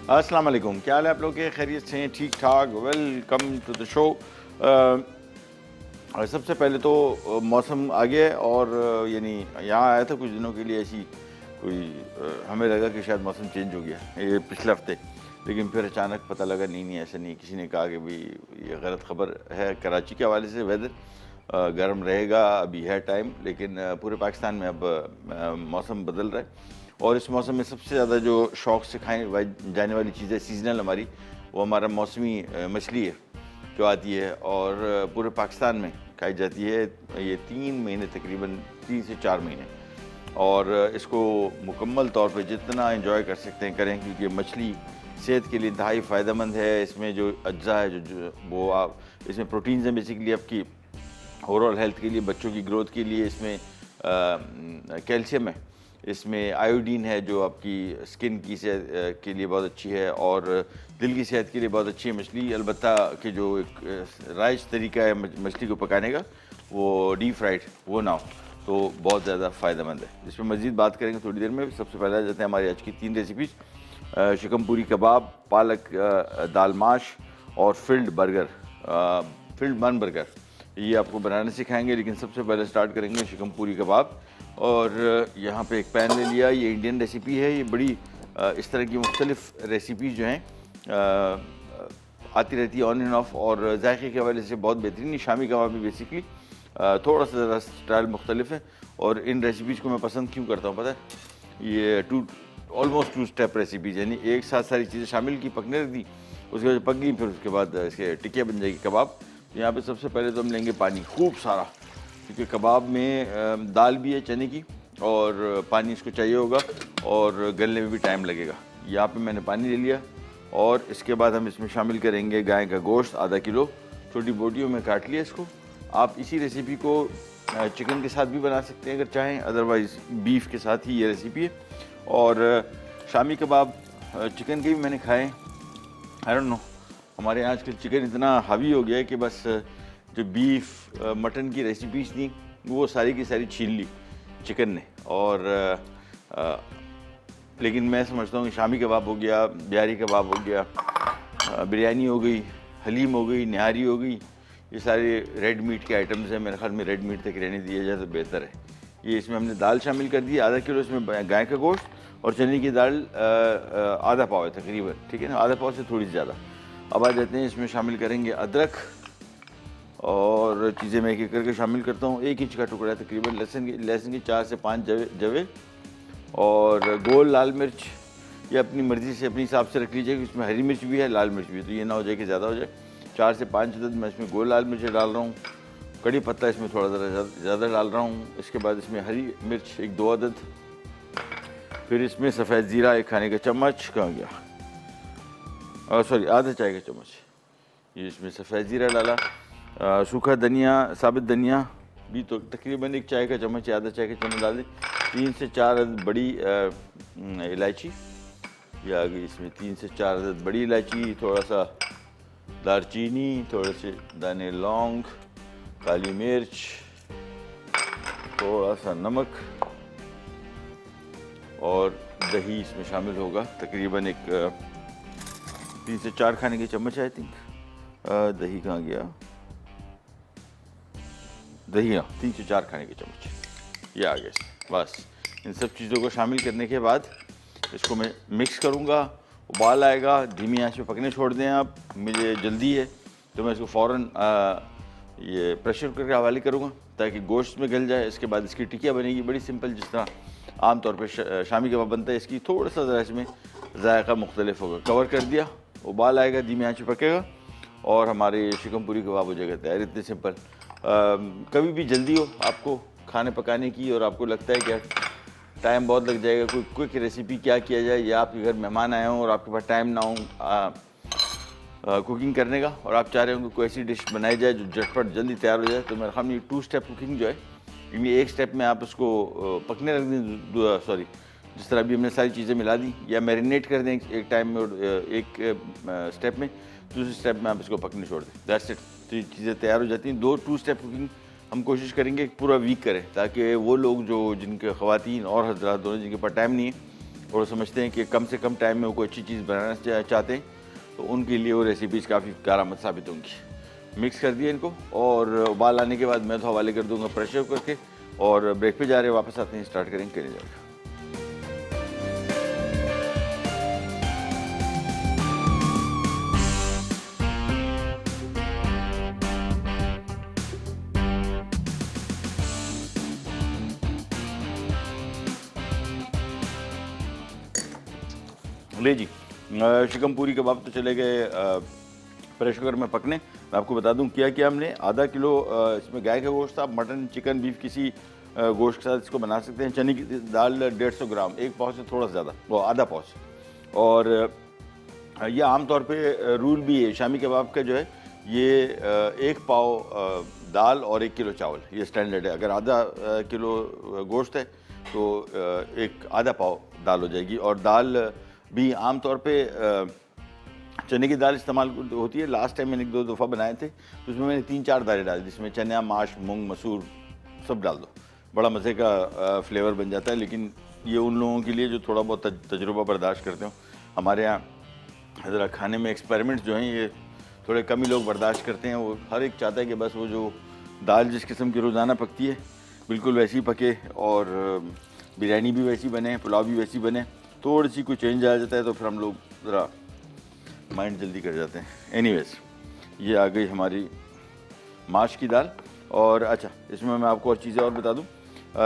अस्सलाम वालेकुम, क्या हाल है आप लोग के? खैरियत से हैं? ठीक ठाक। Welcome to the show. सबसे पहले तो मौसम आ गया है और यानी यहाँ आया था कुछ दिनों के लिए, ऐसी कोई हमें लगा कि शायद मौसम चेंज हो गया ये पिछले हफ्ते, लेकिन फिर अचानक पता लगा नहीं नहीं ऐसा नहीं। किसी ने कहा कि भाई ये गलत खबर है। कराची के हवाले से वेदर गर्म रहेगा, अभी है टाइम, लेकिन पूरे पाकिस्तान में अब मौसम बदल रहा है। और इस मौसम में सबसे ज़्यादा जो शौक़ से खाई जाने वाली चीज़ है सीजनल हमारी, वो हमारा मौसमी मछली है जो आती है और पूरे पाकिस्तान में खाई जाती है। ये 3 महीने, तकरीबन 3 से 4 महीने, और इसको मुकम्मल तौर पे जितना एंजॉय कर सकते हैं करें, क्योंकि मछली सेहत के लिए इंतहाई फ़ायदेमंद है। इसमें जो अज्जा है जो वो आप इसमें प्रोटीन्स हैं बेसिकली आपकी ओवरऑल हेल्थ के लिए, बच्चों की ग्रोथ के लिए। इसमें कैल्शियम है, इसमें आयोडीन है जो आपकी स्किन की सेहत के लिए बहुत अच्छी है और दिल की सेहत के लिए बहुत अच्छी है मछली। अलबत्ता कि जो एक राइज तरीका है मछली को पकाने का, वो डीप फ्राइड वो ना हो, तो बहुत ज़्यादा फ़ायदेमंद है। इसमें मज़ीद बात करेंगे थोड़ी देर में। सबसे पहले आ जाते हैं हमारी आज की 3 रेसिपीज़। शिकम पूरी कबाब, पालक दाल माश और फिल्ड बर्गर, फिल्ड बन बर्गर, ये आपको बनाना सिखाएंगे। लेकिन सबसे पहले स्टार्ट करेंगे शिकम पूरी कबाब। और यहाँ पे एक पैन ले लिया। ये इंडियन रेसिपी है। ये बड़ी इस तरह की मुख्तलिफ रेसिपीज़ जो हैं आती रहती है ऑन एंड ऑफ, और जायके के हवाले से बहुत बेहतरीन। ये शामी कबाब भी बेसिकली थोड़ा सा ज़रा स्टाइल मुख्तलिफ है। और इन रेसिपीज़ को मैं पसंद क्यों करता हूँ पता है? ये ऑलमोस्ट टू स्टेप रेसिपीज़, यानी एक साथ सारी चीज़ें शामिल की, पकने रख दी, उसके बाद पक गई, फिर उसके बाद इसके टिक्के बन जाएगी कबाब। यहाँ पे सबसे पहले तो हम लेंगे पानी खूब सारा, क्योंकि कबाब में दाल भी है चने की और पानी इसको चाहिए होगा और गलने में भी टाइम लगेगा। यहाँ पे मैंने पानी ले लिया और इसके बाद हम इसमें शामिल करेंगे गाय का गोश्त आधा किलो, छोटी बोटियों में काट लिया इसको। आप इसी रेसिपी को चिकन के साथ भी बना सकते हैं अगर चाहें, अदरवाइज़ बीफ के साथ ही ये रेसिपी है। और शामी कबाब चिकन के भी मैंने खाए। आई डोंट नो, हमारे यहाँ आजकल चिकन इतना हावी हो गया है कि बस जो बीफ मटन की रेसिपीज़ थी वो सारी की सारी छीन ली चिकन ने। और लेकिन मैं समझता हूँ कि शामी कबाब हो गया, बिहारी कबाब हो गया, बिरयानी हो गई, हलीम हो गई, निहारी हो गई, ये सारे रेड मीट के आइटम्स हैं। मेरे ख्याल में रेड मीट तक रहने दिया जाए तो बेहतर है। ये इसमें हमने दाल शामिल कर दी, आधा किलो इसमें गाय का गोश्त और चने की दाल आधा पाव है तकरीबन, ठीक है ना, आधा पाव से थोड़ी ज़्यादा। अब आ जाते हैं, इसमें शामिल करेंगे अदरक और चीज़ें मैं एक एक करके शामिल करता हूँ। 1 इंच का टुकड़ा है तकरीबन लहसुन की 4 से 5 जवे, और गोल लाल मिर्च ये अपनी मर्ज़ी से अपने हिसाब से रख लीजिए, इसमें हरी मिर्च भी है, लाल मिर्च भी है, तो ये ना हो जाए कि ज़्यादा हो जाए। 4 से 5 अदद मैं इसमें गोल लाल मिर्च डाल रहा हूँ। कड़ी पत्ता इसमें थोड़ा ज़्यादा डाल रहा हूँ। इसके बाद इसमें हरी मिर्च 1-2 अदद, फिर इसमें सफ़ेद ज़ीरा 1 खाने का चम्मच, कहाँ गया, सॉरी आधा चाय का चम्मच, ये इसमें सफ़ेद ज़ीरा डाला। सूखा धनिया, साबित धनिया भी तो तकरीबन 1 चाय का चम्मच या आधा चाय का चम्मच डाल दें। 3 से 4 अदद बड़ी इलायची, ये आ गई इसमें 3 से 4 अदद बड़ी इलायची, थोड़ा सा दालचीनी, थोड़े से दाने लौंग, काली मिर्च, थोड़ा सा नमक, और दही इसमें शामिल होगा तकरीबन 3 से 4 खाने के चम्मच आई थिंक। दही कहाँ गया, दही, हाँ 3 से 4 खाने के चम्मच, ये आ गया। बस इन सब चीज़ों को शामिल करने के बाद इसको मैं मिक्स करूँगा। उबाल आएगा, धीमी आंच पे पकने छोड़ दें आप। मुझे जल्दी है तो मैं इसको फ़ौरन ये प्रेशर कुकर के हवाले करूँगा ताकि गोश्त में गल जाए। इसके बाद इसकी टिकिया बनेगी बड़ी सिंपल, जिस तरह आम तौर पे शामी कबाब बनता है। इसकी थोड़ा सा ज़रा इसमें जायका मुख्तलिफ होगा। कवर कर दिया, उबाल आएगा, धीमी आंच पे पकेगा और हमारे शिकम पूरी कबाब हो जाएगा तैयार। इतने सिंपल। कभी भी जल्दी हो आपको खाने पकाने की और आपको लगता है कि टाइम बहुत लग जाएगा, कोई क्विक रेसिपी क्या किया जाए, या आपके घर मेहमान आए हों और आपके पास टाइम ना हो कुकिंग करने का और आप चाह रहे हो कि कोई ऐसी डिश बनाई जाए जो झटपट जल्दी तैयार हो जाए, तो मेरे ख्याल में 2 स्टेप कुकिंग जो है, इनमें 1 स्टेप में आप उसको पकने रख दें, सॉरी जिस तरह अभी हमने सारी चीज़ें मिला दी, या मैरिनेट कर दें एक टाइम में, और एक स्टेप में, दूसरे स्टेप में आप इसको पकने छोड़ दें। दैट्स इट, तो चीज़ें तैयार हो जाती हैं। 2 स्टेप कुकिंग हम कोशिश करेंगे पूरा वीक करें, ताकि वो लोग जो जिनके ख़वातीन और हज़रात दोनों जिनके पास टाइम नहीं है, और समझते हैं कि कम से कम टाइम में वो कोई अच्छी चीज़ बनाना चाहते हैं, तो उनके लिए वो रेसिपीज़ काफ़ी कारआमद साबित होंगी। मिक्स कर दिया इनको और उबाल आने के बाद मैं तो हवाले कर दूंगा प्रेशर करके, और ब्रेक पे जा रहे हैं, वापस आते हैं, स्टार्ट करेंगे, करने जाएगा। ले जी, शिकम पूरी कबाब तो चले गए प्रेशर कुकर में पकने। मैं आपको बता दूं क्या किया हमने। आधा किलो इसमें गाय का गोश्त था, मटन, चिकन, बीफ किसी गोश्त के साथ इसको बना सकते हैं। चने की दाल 150 ग्राम, एक पाव से थोड़ा सा ज़्यादा, वो आधा पाव से। और ये आमतौर पे रूल भी है शामी कबाब का जो है, ये एक पाव दाल और 1 किलो चावल, ये स्टैंडर्ड है। अगर आधा किलो गोश्त है तो एक आधा पाव दाल हो जाएगी। और दाल भी आमतौर पे चने की दाल इस्तेमाल होती है। लास्ट टाइम मैंने 1-2 दफ़ा बनाए थे, तो उसमें मैंने 3-4 दालें डाली, जिसमें चना, माश, मूंग, मसूर सब डाल दो, बड़ा मज़े का फ्लेवर बन जाता है। लेकिन ये उन लोगों के लिए जो थोड़ा बहुत तजुर्बा बर्दाश्त करते हो। हमारे यहाँ ज़रा खाने में एक्सपेरिमेंट्स जो हैं ये थोड़े कम ही लोग बर्दाश्त करते हैं। वो हर एक चाहता है कि बस वो जो दाल जिस किस्म की रोज़ाना पकती है बिल्कुल वैसी पके, और बिरयानी भी वैसी बने, पुलाव भी वैसी बने। थोड़ी सी कोई चेंज आ जाता है तो फिर हम लोग ज़रा माइंड जल्दी कर जाते हैं। एनीवेज, ये आ गई हमारी माश की दाल। और अच्छा, इसमें मैं आपको और चीज़ें और बता दूं।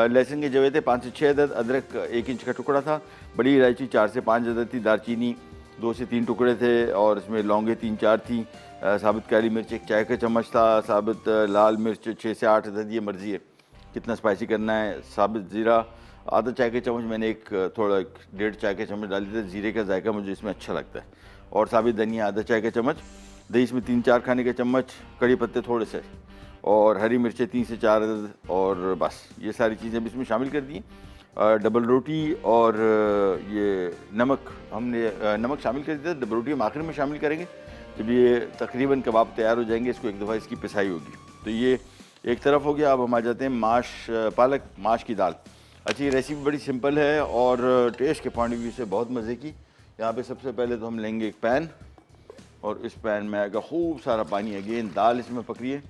लहसुन के जवे थे 5 से 6 अदद, अदरक 1 इंच का टुकड़ा था, बड़ी इलायची 4 से 5 अदद थी, दालचीनी 2 से 3 टुकड़े थे, और इसमें लौंगे 3-4 थी, साबित काली मिर्च 1 चाय का चम्मच था, साबित लाल मिर्च 6 से 8 अदद, ये मर्ज़ी है कितना स्पाइसी करना है। साबित ज़ीरा आधा चाय का चम्मच, मैंने थोड़ा 1.5 चाय का चम्मच डाल दिया, ज़ीरे का जायका मुझे इसमें अच्छा लगता है। और साबित धनिया आधा चाय का चम्मच, दही इसमें 3-4 खाने के चम्मच, कड़ी पत्ते थोड़े से, और हरी मिर्चें 3 से 4 अदद, और बस ये सारी चीज़ें भी इसमें शामिल कर दी। डबल रोटी और ये नमक, हमने नमक शामिल कर दिया। डबल रोटी हम आखिर में शामिल करेंगे जब ये तकरीबन कबाब तैयार हो जाएंगे, इसको एक दफ़ा इसकी पिसाई होगी। तो ये एक तरफ हो गया। अब हम आ जाते हैं पालक माश की दाल। अच्छा, ये रेसिपी बड़ी सिंपल है और टेस्ट के पॉइंट ऑफ व्यू से बहुत मज़े की। यहाँ पे सबसे पहले तो हम लेंगे एक पैन, और इस पैन में आएगा खूब सारा पानी। अगेन दाल इसमें पक रही है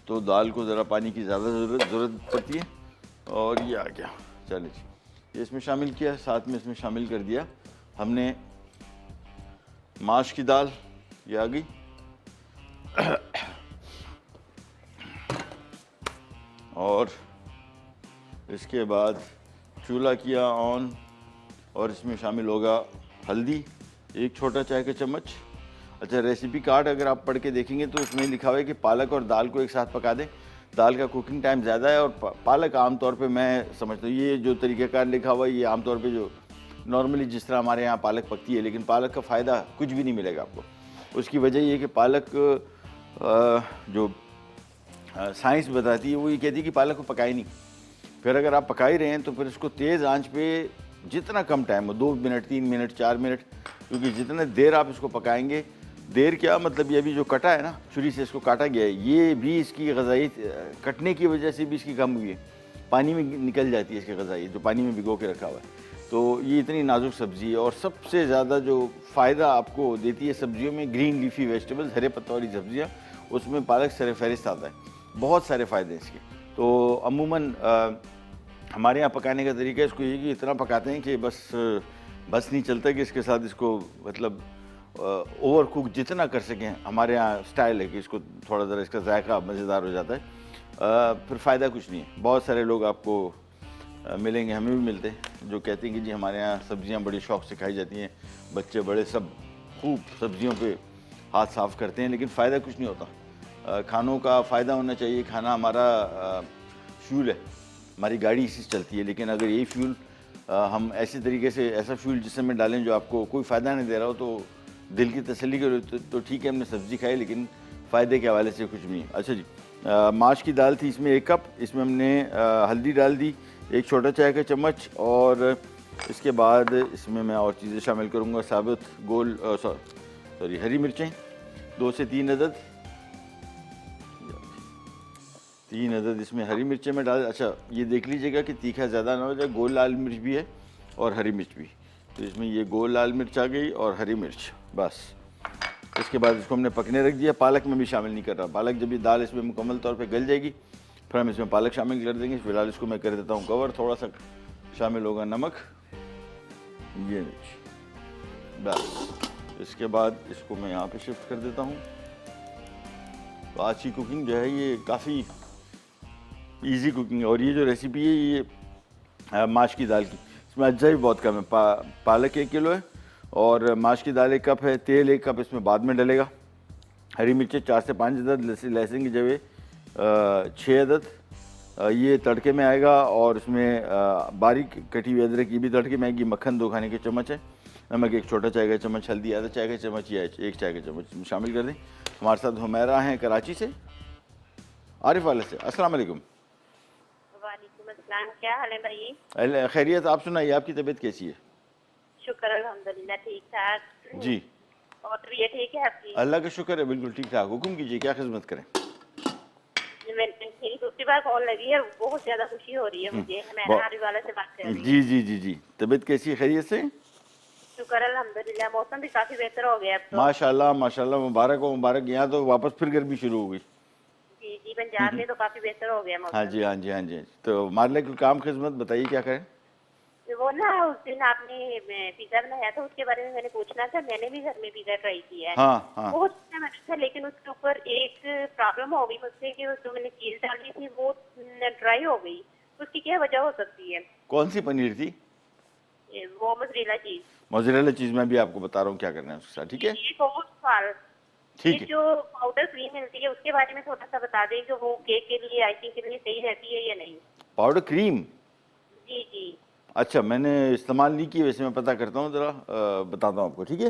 तो दाल को ज़रा पानी की ज़्यादा ज़रूरत पड़ती है। और ये आ गया, चलिए जी, ये इसमें शामिल किया। साथ में इसमें शामिल कर दिया हमने माश की दाल, ये आ गई। और इसके बाद चूल्हा किया ऑन, और इसमें शामिल होगा हल्दी 1 छोटा चाय का चम्मच। अच्छा, रेसिपी कार्ड अगर आप पढ़ के देखेंगे तो उसमें लिखा हुआ है कि पालक और दाल को एक साथ पका दें। दाल का कुकिंग टाइम ज़्यादा है, और पालक आमतौर पे मैं समझता हूँ ये जो तरीक़ाकार लिखा हुआ है ये आमतौर पे जो नॉर्मली जिस तरह हमारे यहाँ पालक पकती है, लेकिन पालक का फ़ायदा कुछ भी नहीं मिलेगा आपको। उसकी वजह ये कि पालक जो साइंस बताती है वो ये कहती है कि पालक को पकाए नहीं। फिर अगर आप पका ही रहे हैं तो फिर इसको तेज़ आंच पे जितना कम टाइम हो, 2 मिनट, 3 मिनट, 4 मिनट, क्योंकि जितने देर आप इसको पकाएंगे, देर क्या मतलब, ये अभी जो कटा है ना, छुरी से इसको काटा गया है, ये भी इसकी ग़ज़ाई कटने की वजह से भी इसकी कम हुई है, पानी में निकल जाती है इसकी ग़ज़ाई, जो पानी में भिगो के रखा हुआ है। तो ये इतनी नाजुक सब्ज़ी है, और सबसे ज़्यादा जो फ़ायदा आपको देती है सब्जियों में, ग्रीन लीफी वेजिटेबल्स, हरे पत्तों वाली सब्जियाँ, उसमें पालक सर-ए-फ़हरिस्त आता है। बहुत सारे फ़ायदे हैं इसके। तो अमूमन हमारे यहाँ पकाने का तरीका इसको ये कि इतना पकाते हैं कि बस नहीं चलता कि इसके साथ इसको मतलब ओवर कुक जितना कर सकें। हमारे यहाँ स्टाइल है कि इसको थोड़ा ज़रा इसका जायका मज़ेदार हो जाता है। फिर फ़ायदा कुछ नहीं है। बहुत सारे लोग आपको मिलेंगे, हमें भी मिलते हैं, जो कहते हैं कि जी हमारे यहाँ सब्ज़ियाँ बड़ी शौक़ से खाई जाती हैं, बच्चे बड़े सब खूब सब्ज़ियों पे हाथ साफ़ करते हैं, लेकिन फ़ायदा कुछ नहीं होता। खानों का फ़ायदा होना चाहिए। खाना हमारा फ्यूल है, हमारी गाड़ी इसी से चलती है, लेकिन अगर यही फ्यूल हम ऐसे तरीके से, ऐसा फ्यूल जिसमें डालें जो आपको कोई फ़ायदा नहीं दे रहा हो, तो दिल की तसल्ली के लिए तो ठीक है हमने सब्ज़ी खाई, लेकिन फ़ायदे के हवाले से कुछ भी नहीं। अच्छा जी, माश की दाल थी इसमें 1 कप, इसमें हमने हल्दी डाल दी 1 छोटा चाय का चम्मच, और इसके बाद इसमें मैं और चीज़ें शामिल करूँगा। साबुत हरी मिर्चें 2 से 3 अदद, 3 अदद इसमें हरी मिर्चें में डाल। अच्छा, ये देख लीजिएगा कि तीखा ज़्यादा ना हो जाए। गोल लाल मिर्च भी है और हरी मिर्च भी, तो इसमें ये गोल लाल मिर्च आ गई और हरी मिर्च, बस। इसके बाद इसको हमने पकने रख दिया। पालक में भी शामिल नहीं कर रहा। पालक जब ये दाल इसमें मुकम्मल तौर पे गल जाएगी फिर हम इसमें पालक शामिल कर देंगे। फिलहाल इसको मैं कर देता हूँ कवर। थोड़ा सा शामिल होगा नमक, ये मिर्च, बस। इसके बाद इसको मैं यहाँ पे शिफ्ट कर देता हूँ। तो आज की कुकिंग जो है ये काफ़ी इजी कुकिंग है। और ये जो रेसिपी है ये माश की दाल की, इसमें अज्जा भी बहुत कम है। पालक 1 किलो है और माश की दाल 1 कप है। तेल 1 कप इसमें बाद में डलेगा। हरी मिर्चें 4 से 5 अदद, लहसुन की जवे 6 अदद, ये तड़के में आएगा। और इसमें बारीक कटी हुई अदरक की भी तड़के में आएगी। मक्खन 2 खाने के चम्मच है। नमक 1 छोटा चाय का चम्मच, हल्दी आधा चाय का चम्मच या 1 चाय का चम्मच शामिल कर दें। हमारे साथ हुमैरा हैं कराची से, आरिफ वाले से। अस्सलाम वालेकुम। वालेकुम अस्सलाम, क्या हाल है भाई? खैरियत, आप सुनाइए, आपकी तबीयत कैसी है? शुक्र अल्हम्दुलिल्लाह, ठीक ठाक। जी, और तबीयत ठीक है आपकी? अल्लाह का शुक्र है, बिल्कुल ठीक ठाक। हुक्म कीजिए, क्या खिदमत करें? मेरी दूसरी बार कॉल लगी है, बहुत ज्यादा खुशी हो रही है मुझे। मैं आरिफ वाले से बात कर रही हूँ। जी जी जी जी, तबीयत कैसी है? खैरियत से? शुक्र अल्हम्दुलिल्लाह, मौसम भी काफी बेहतर हो गया अब तो। माशाल्लाह माशाल्लाह, मुबारक हो मुबारक। यहाँ तो वापस फिर गर्मी शुरू हो गई। जी जी, पंजाब में तो काफी बेहतर हो गया मौसम। हाँ जी हाँ जी हाँ जी। तो हमारे लिए कोई काम खिदमत बताइए, क्या करें? वो ना उस दिन आपने पिज्जा बनाया था, उसके बारे में मैंने पूछना था। मैंने भी घर में पिज्जा ट्राई किया है। हाँ हाँ। बहुत अच्छा बना था, लेकिन उसके ऊपर एक प्रॉब्लम हो गई मुझसे कि जो मैंने चीज डाली थी वो ड्राई हो गई। उसकी क्या वजह हो सकती है? कौन सी पनीर थी? वो मोज़रेला चीज। मोज़रेला चीज़ मैं भी आपको बता रहा हूँ क्या करना है उसके साथ, ठीक है? ये बहुत सवाल। ठीक ये है। जो पाउडर क्रीम मिलती है उसके बारे में थोड़ा सा बता दें कि वो केक के लिए, आइसिंग के लिए सही रहती है या नहीं? Powder cream? जी जी। अच्छा, मैंने इस्तेमाल नहीं की, वैसे मैं पता करता हूँ ज़रा, बताता हूँ आपको, ठीक है?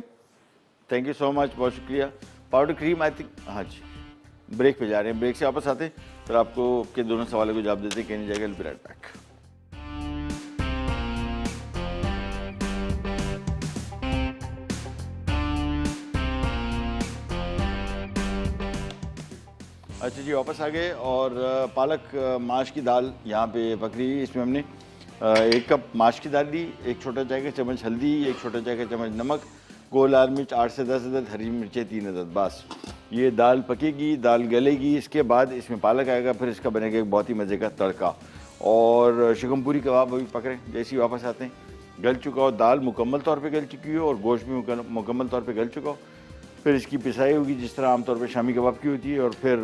थैंक यू सो मच, बहुत शुक्रिया। पाउडर क्रीम आई थिंक, हाँ जी। ब्रेक पे जा रहे हैं, ब्रेक से वापस आते हैं फिर आपको के दोनों सवालों को जवाब देते हैं। कहने जाएगा, विल बी राइट बैक। अच्छा जी, वापस आ गए। और पालक माश की दाल यहाँ पे पक रही है। इसमें हमने 1 कप माश की दाल ली, 1 छोटा चाय का चम्मच हल्दी, 1 छोटा चाय का चम्मच नमक, गोल लाल मिर्च 8 से 10 अदद, हरी मिर्चें 3 अदद, बस। ये दाल पकेगी, दाल गलेगी, इसके बाद इसमें पालक आएगा, फिर इसका बनेगा एक बहुत ही मज़े का तड़का। और शिकमपुरी कबाब अभी पक रहे हैं। जैसे ही वापस आते हैं, गल चुका हो, दाल मुकम्मल तौर पे गल चुकी हो और गोश्त भी मुकम्मल तौर पे गल चुका हो। फिर इसकी पिसाई होगी जिस तरह आमतौर पे शामी कबाब की होती है, और फिर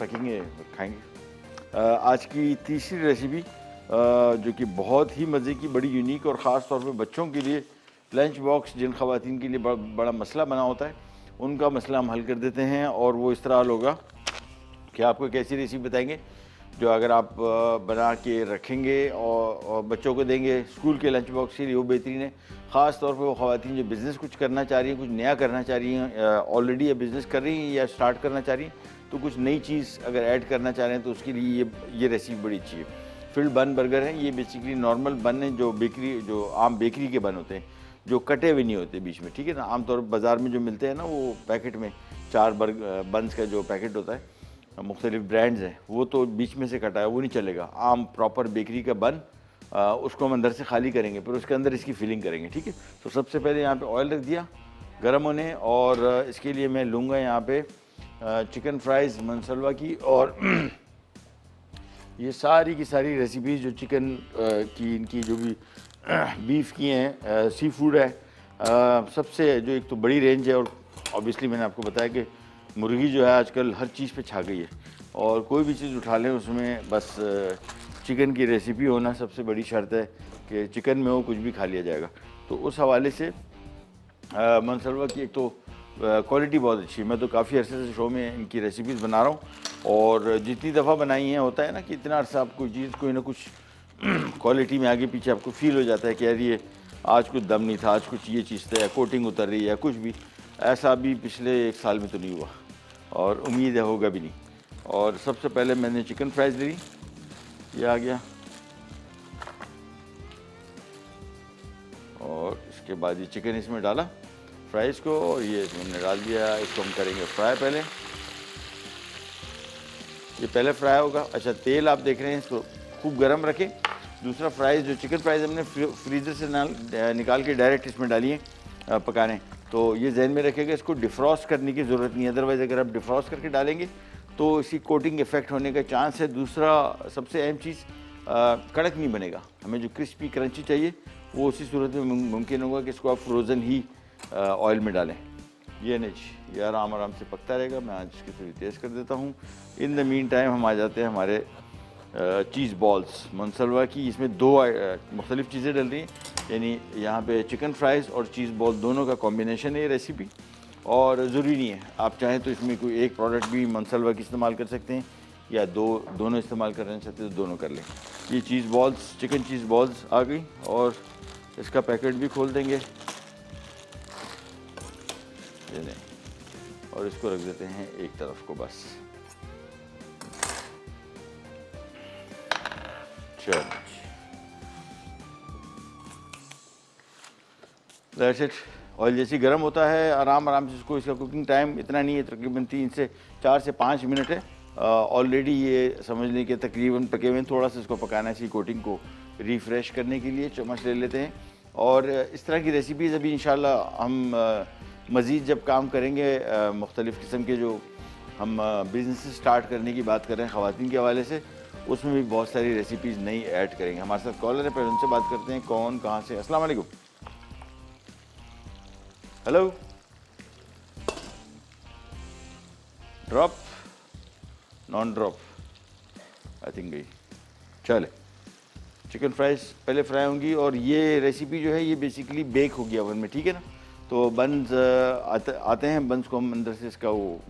पकेंगे, खाएंगे। आज की तीसरी रेसिपी जो कि बहुत ही मज़े की, बड़ी यूनिक और ख़ास तौर पे बच्चों के लिए लंच बॉक्स, जिन ख़वातीन के लिए बड़ा मसला बना होता है, उनका मसला हम हल कर देते हैं। और वो इस तरह हल होगा कि आपको एक ऐसी रेसिपी बताएंगे जो अगर आप बना के रखेंगे और बच्चों को देंगे स्कूल के लंच बॉक्स के लिए, वो बेहतरीन है। ख़ास तौर पे वो ख़वातीन जो बिज़नेस कुछ करना चाह रही हैं, कुछ नया करना चाह रही हैं, ऑलरेडी या बिज़नेस कर रही हैं या स्टार्ट करना चाह रही हैं, तो कुछ नई चीज़ अगर ऐड करना चाह रहे हैं तो उसके लिए ये रेसिपी बड़ी अच्छी है। फिल्ड बन बर्गर है। ये बेसिकली नॉर्मल बन है, जो आम बेकरी के बन होते हैं, जो कटे हुए नहीं होते बीच में, ठीक है ना। आमतौर पर बाज़ार में जो मिलते हैं ना, वो पैकेट में 4 बन्स का जो पैकेट होता है, मुख्तलिफ ब्रांड्स हैं, वो तो बीच में से कटा है, वो नहीं चलेगा। आम प्रॉपर बेकरी का बन, उसको हम अंदर से खाली करेंगे, फिर उसके अंदर इसकी फिलिंग करेंगे, ठीक है। तो सबसे पहले यहाँ पे ऑयल रख दिया गर्म होने, और इसके लिए मैं लूँगा यहाँ पे चिकन फ्राइज़ मनसलवा की। और ये सारी की सारी रेसिपीज़ जो चिकन की, इनकी जो भी बीफ की हैं, सी फूड है, सबसे जो एक तो बड़ी रेंज है। और ऑब्वियसली मैंने आपको बताया कि मुर्गी जो है आजकल हर चीज़ पे छा गई है, और कोई भी चीज़ उठा लें उसमें बस चिकन की रेसिपी होना सबसे बड़ी शर्त है कि चिकन में वो कुछ भी खा लिया जाएगा। तो उस हवाले से मनसलवा की एक तो क्वालिटी बहुत अच्छी है। मैं तो काफ़ी अरसे से शो में इनकी रेसिपीज़ बना रहा हूँ, और जितनी दफ़ा बनाई हैं, होता है ना कि इतना अरसा आप कोई चीज़ कोई ना कुछ क्वालिटी में आगे पीछे आपको फील हो जाता है कि यार ये आज कुछ दम नहीं था, आज कुछ ये चीज़ था, या कोटिंग उतर रही है, कुछ भी। ऐसा अभी पिछले 1 साल में तो नहीं हुआ, और उम्मीद है होगा भी नहीं। और सबसे पहले मैंने चिकन फ्राइज़ ली, ये आ गया, और इसके बाद ये चिकन इसमें डाला फ्राइज़ को, और ये हमने डाल दिया। इसको हम करेंगे फ्राई पहले, ये पहले फ्राई होगा। अच्छा, तेल आप देख रहे हैं, इसको खूब गर्म रखें। दूसरा फ्राइज़ जो चिकन फ्राइज़ हमने फ्रीज़र से निकाल के डायरेक्ट इसमें डाली हैं पकाने। तो ये जहन में रखिएगा, इसको डिफ्रॉस्ट करने की ज़रूरत नहीं है, अदरवाइज़ अगर आप डिफ्रॉस्ट करके डालेंगे तो इसकी कोटिंग इफेक्ट होने का चांस है। दूसरा सबसे अहम चीज़, कड़क नहीं बनेगा। हमें जो क्रिस्पी क्रंची चाहिए वो उसी सूरत में मुमकिन होगा कि इसको आप फ्रोज़न ही ऑयल में डालें। ये नहीं, ये आराम आराम से पकता रहेगा। मैं आज इसकी थोड़ी टेस्ट कर देता हूँ। इन द मीन टाइम हम आ जाते हैं हमारे चीज़ बॉल्स मोनसलवा की। इसमें दो मुख्तलिफ़ चीज़ें डल रही हैं, यानी यहाँ पे चिकन फ्राइज़ और चीज़ बॉल दोनों का कॉम्बिनेशन है ये रेसिपी। और ज़रूरी नहीं है, आप चाहें तो इसमें कोई एक प्रोडक्ट भी मोनसलवा की इस्तेमाल कर सकते हैं, या दोनों इस्तेमाल करना चाहते हैं तो दोनों कर लें। ये cheese balls, chicken cheese balls आ गई, और इसका पैकेट भी खोल देंगे, ये नहीं, और इसको रख देते हैं एक तरफ को बस। चलो दैट्स इट। ऑयल जैसे गर्म होता है आराम आराम से इसको, इसका कुकिंग टाइम इतना नहीं है, तकरीबन 4 से 5 मिनट है। ऑलरेडी ये समझ लें कि तकरीबन पके हुए। थोड़ा सा इसको पकाना है, कोटिंग को रिफ़्रेश करने के लिए चम्मच ले लेते हैं। और इस तरह की रेसिपीज़ अभी इंशाल्लाह हम मज़ीद जब काम करेंगे, मुख्तलिफ़ किस्म के जो हम बिज़नेस स्टार्ट करने की बात कर रहे हैं ख़वातीन के हवाले से, उसमें भी बहुत सारी रेसिपीज़ नई ऐड करेंगे। हमारे साथ कॉलर है, पहले उनसे बात करते हैं, कौन कहाँ से। अस्सलाम वालेकुम। Hello, drop, non drop, I think गई। चले, चिकन फ्राइज़ पहले फ्राई होंगी, और ये रेसिपी जो है ये बेसिकली बेक होगी ओवन में, ठीक है ना। तो बंस आते हैं, बंस को हम अंदर से इसका वो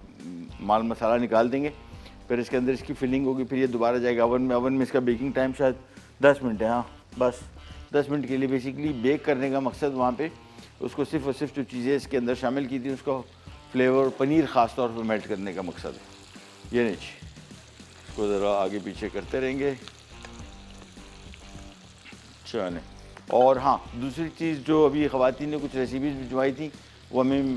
माल मसाला निकाल देंगे, फिर इसके अंदर इसकी फिलिंग होगी, फिर ये दोबारा जाएगा ओवन में। ओवन में इसका बेकिंग टाइम शायद 10 मिनट है, हाँ बस 10 मिनट के लिए बेसिकली बेक करने का मकसद वहाँ पे उसको सिर्फ और सिर्फ जो चीज़ें इसके अंदर शामिल की थी उसका फ्लेवर, पनीर ख़ास तौर पर मेल्ट करने का मकसद है। ये नहीं, इसको ज़रा आगे पीछे करते रहेंगे। चले, और हाँ, दूसरी चीज़ जो अभी ख़वातीन ने कुछ रेसिपीज़ भिजवाई थी, वो हमें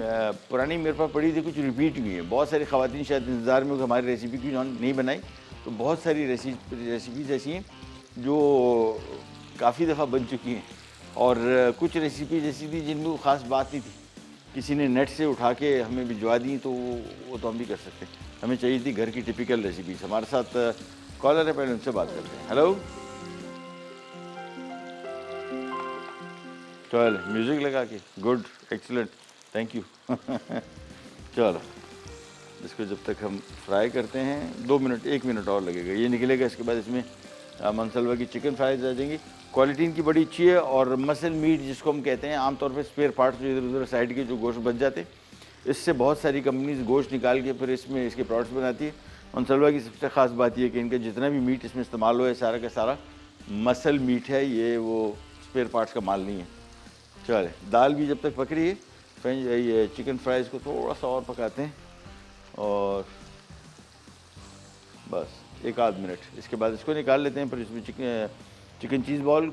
पुरानी मेरे पास पड़ी थी, कुछ रिपीट हुई है। बहुत सारी ख़वातीन शायद इंतज़ार में हमारी रेसिपी की नहीं बनाई, तो बहुत सारी रेसिपीज़ ऐसी हैं जो काफ़ी दफ़ा बन चुकी हैं, और कुछ रेसिपीज़ ऐसी थी जिनमें ख़ास बात नहीं थी, किसी ने नेट से उठा के हमें भिजवा दी, तो वो तो हम भी कर सकते हैं। हमें चाहिए थी घर की टिपिकल रेसिपीज़। हमारे साथ कॉलर है, पहले उनसे बात करते हैं। हेलो, चलो म्यूज़िक लगा के, गुड, एक्सीलेंट, थैंक यू। चलो, इसको जब तक हम फ्राई करते हैं 2 मिनट, 1 मिनट और लगेगा, ये निकलेगा। इसके बाद इसमें मोनसलवा की चिकन फ्राइज आ जाएंगी। क्वालिटी इनकी बड़ी अच्छी है, और मसल मीट जिसको हम कहते हैं, आमतौर पर स्पेयर पार्ट्स जो इधर उधर साइड के जो गोश्त बच जाते हैं, इससे बहुत सारी कंपनीज गोश्त निकाल के फिर इसमें इसके प्रोडक्ट्स बनाती है। मोनसलवा की सबसे ख़ास बात यह है कि इनका जितना भी मीट इसमें इस्तेमाल हुआ है सारा का सारा मसल मीट है, ये वो स्पेयर पार्ट्स का माल नहीं है। चले, दाल भी जब तक पक रही है, फिर ये चिकन फ्राइज़ को थोड़ा सा और पकाते हैं, और बस 1 आध मिनट, इसके बाद इसको निकाल लेते हैं। फिर इसमें चिकन चीज़ बॉल,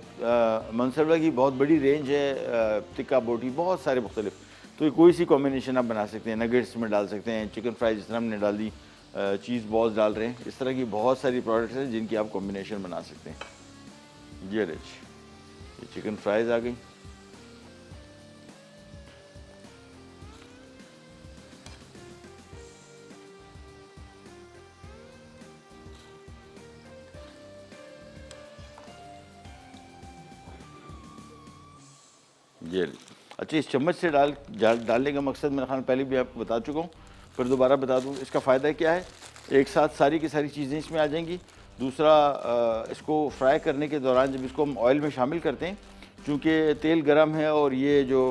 मोनसलवा की बहुत बड़ी रेंज है, टिक्का बोटी, बहुत सारे मुख्तलिफ, तो ये कोई सी कॉम्बिनेशन आप बना सकते हैं। नगेट्स में डाल सकते हैं, चिकन फ्राई जिस तरह हमने डाल दी, चीज़ बॉल्स डाल रहे हैं, इस तरह की बहुत सारी प्रोडक्ट्स हैं जिनकी आप कॉम्बिनेशन बना सकते हैं। ये चिकन फ्राइज़ आ गई। ये अच्छा, इस चम्मच से डालने का मकसद मेरा ख्याल पहले भी आपको बता चुका हूँ, फिर दोबारा बता दूँ। इसका फ़ायदा क्या है, एक साथ सारी की सारी चीज़ें इसमें आ जाएंगी। दूसरा, इसको फ्राई करने के दौरान जब इसको हम ऑयल में शामिल करते हैं, चूँकि तेल गर्म है और ये जो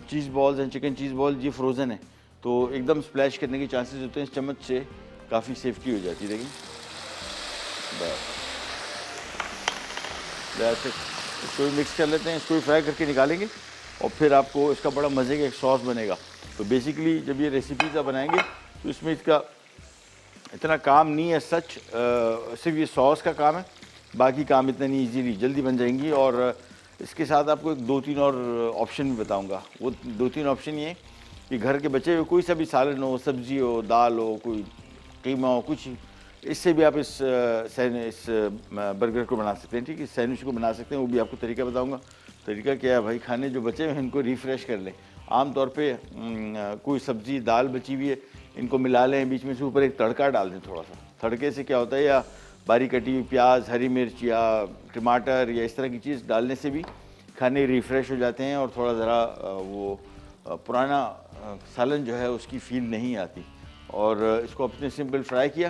चीज़ बॉल्स हैं, चिकन चीज़ बॉल, ये फ्रोज़न है, तो एकदम स्प्लैश करने के चांसेस होते हैं। इस चम्मच से काफ़ी सेफ्टी हो जाती है। देखिए, बस इसको भी मिक्स कर लेते हैं, इसको भी फ्राई करके निकालेंगे, और फिर आपको इसका बड़ा मज़े का एक सॉस बनेगा। तो बेसिकली जब ये रेसिपीज़ आप बनाएंगे तो इसमें इसका इतना काम नहीं है सच, सिर्फ ये सॉस का काम है, बाकी काम इतना नहीं, ईजीली जल्दी बन जाएंगी। और इसके साथ आपको एक 2-3 और ऑप्शन भी बताऊंगा। वो 2-3 ऑप्शन ये कि घर के बचे हुए कोई सा भी सालन हो, सब्ज़ी हो, दाल हो, कोई कीमा हो, कुछ इससे भी आप इस बर्गर को बना सकते हैं, ठीक है, सैंडविच को बना सकते हैं। वो भी आपको तरीका बताऊंगा। तरीका क्या है भाई, खाने जो बचे हैं इनको रिफ़्रेश कर लें। आम तौर पे कोई सब्ज़ी दाल बची हुई है, इनको मिला लें, बीच में से ऊपर एक तड़का डाल दें थोड़ा सा। तड़के से क्या होता है, या बारीक कटी हुई प्याज, हरी मिर्च या टमाटर या इस तरह की चीज़ डालने से भी खाने रिफ़्रेश हो जाते हैं और थोड़ा ज़रा वो पुराना सालन जो है उसकी फील नहीं आती। और इसको अपने सिंपल फ्राई किया,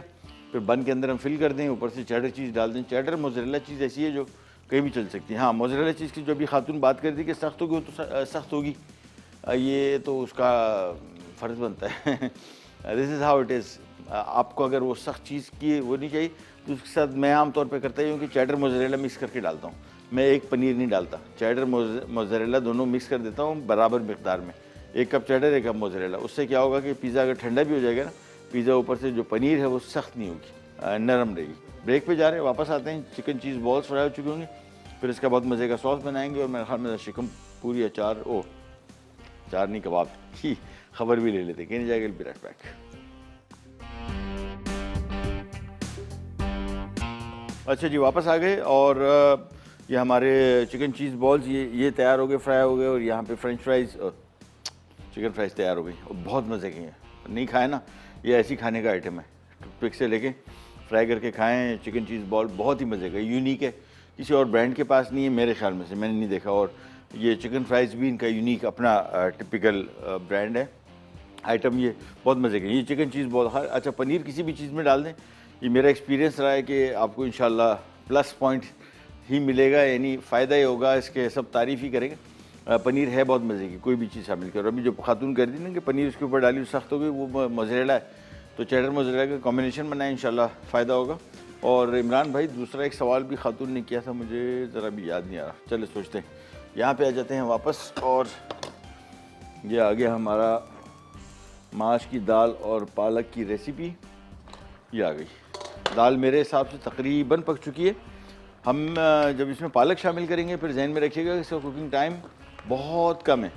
फिर बन के अंदर हम फिल कर दें, ऊपर से चेडर चीज़ डाल दें। चेडर मोज़रेला चीज़ ऐसी है जो कहीं भी चल सकती है। हाँ, मोज़रेला चीज़ की जो अभी खातून बात कर रही थी कि सख्त होगी, वो तो सख्त होगी, ये तो उसका फ़र्ज़ बनता है। This is how it is. आपको अगर वो सख्त चीज़ की वो नहीं चाहिए तो उसके साथ मैं आम तौर पे करता ही हूँ कि चेडर मोज़रेला मिक्स करके डालता हूँ। मैं एक पनीर नहीं डालता, चेडर मोज़रेला दोनों मिक्स कर देता हूँ बराबर मिकदार में। 1 कप चेडर, 1 कप मोज़रेला। उससे क्या होगा कि पिज़्ज़ा अगर ठंडा भी हो जाएगा ना, पिज़्ज़ा ऊपर से जो पनीर है वो सख्त नहीं होगी, नरम रहेगी। ब्रेक पे जा रहे हैं, वापस आते हैं। चिकन चीज़ बॉल्स फ्राई हो चुके होंगे, फिर इसका बहुत मज़े का सॉस बनाएंगे और मेरे ख्याल में शिकम पूरी अचार, अचार नहीं कबाब की खबर भी ले लेते, कहीं जाएगा। Be right back. अच्छा जी, वापस आ गए और ये हमारे चिकन चीज़ बॉल्स ये तैयार हो गए, फ्राई हो गए। और यहाँ पे फ्रेंच फ्राइज़, चिकन फ्राइज़ तैयार हो गई और बहुत मज़े की हैं। नहीं खाए ना, ये ऐसी खाने का आइटम है। टूथपिक से लेके फ्राई करके खाएं। चिकन चीज़ बॉल बहुत ही मज़े का, यूनिक है, किसी और ब्रांड के पास नहीं है मेरे ख्याल में से, मैंने नहीं देखा। और ये चिकन फ्राइज़ भी इनका यूनिक अपना टिपिकल ब्रांड है आइटम। ये बहुत मज़े के, ये चिकन चीज़ बॉल। हर अच्छा, पनीर किसी भी चीज़ में डाल दें, ये मेरा एक्सपीरियंस रहा है कि आपको इंशाल्लाह प्लस पॉइंट ही मिलेगा, यानी फ़ायदा ही होगा। इसके सब तारीफ़ ही करेंगे। पनीर है बहुत मज़े की, कोई भी चीज़ शामिल करो। अभी जो खातून कर दी ना कि पनीर उसके ऊपर डाली सख्त हो गई, वो मोज़रेला है, तो चेडर मोज़रेला का कॉम्बिनेशन बनाए, इंशाल्लाह फ़ायदा होगा। और इमरान भाई, दूसरा एक सवाल भी खातून ने किया था, मुझे ज़रा भी याद नहीं आ रहा, चलो सोचते हैं। यहाँ पे आ जाते हैं वापस, और ये आ गया हमारा माश की दाल और पालक की रेसिपी। ये आ गई दाल, मेरे हिसाब से तकरीबन पक चुकी है। हम जब इसमें पालक शामिल करेंगे फिर जहन में रखिएगा कि इसका कुकिंग टाइम बहुत कम है,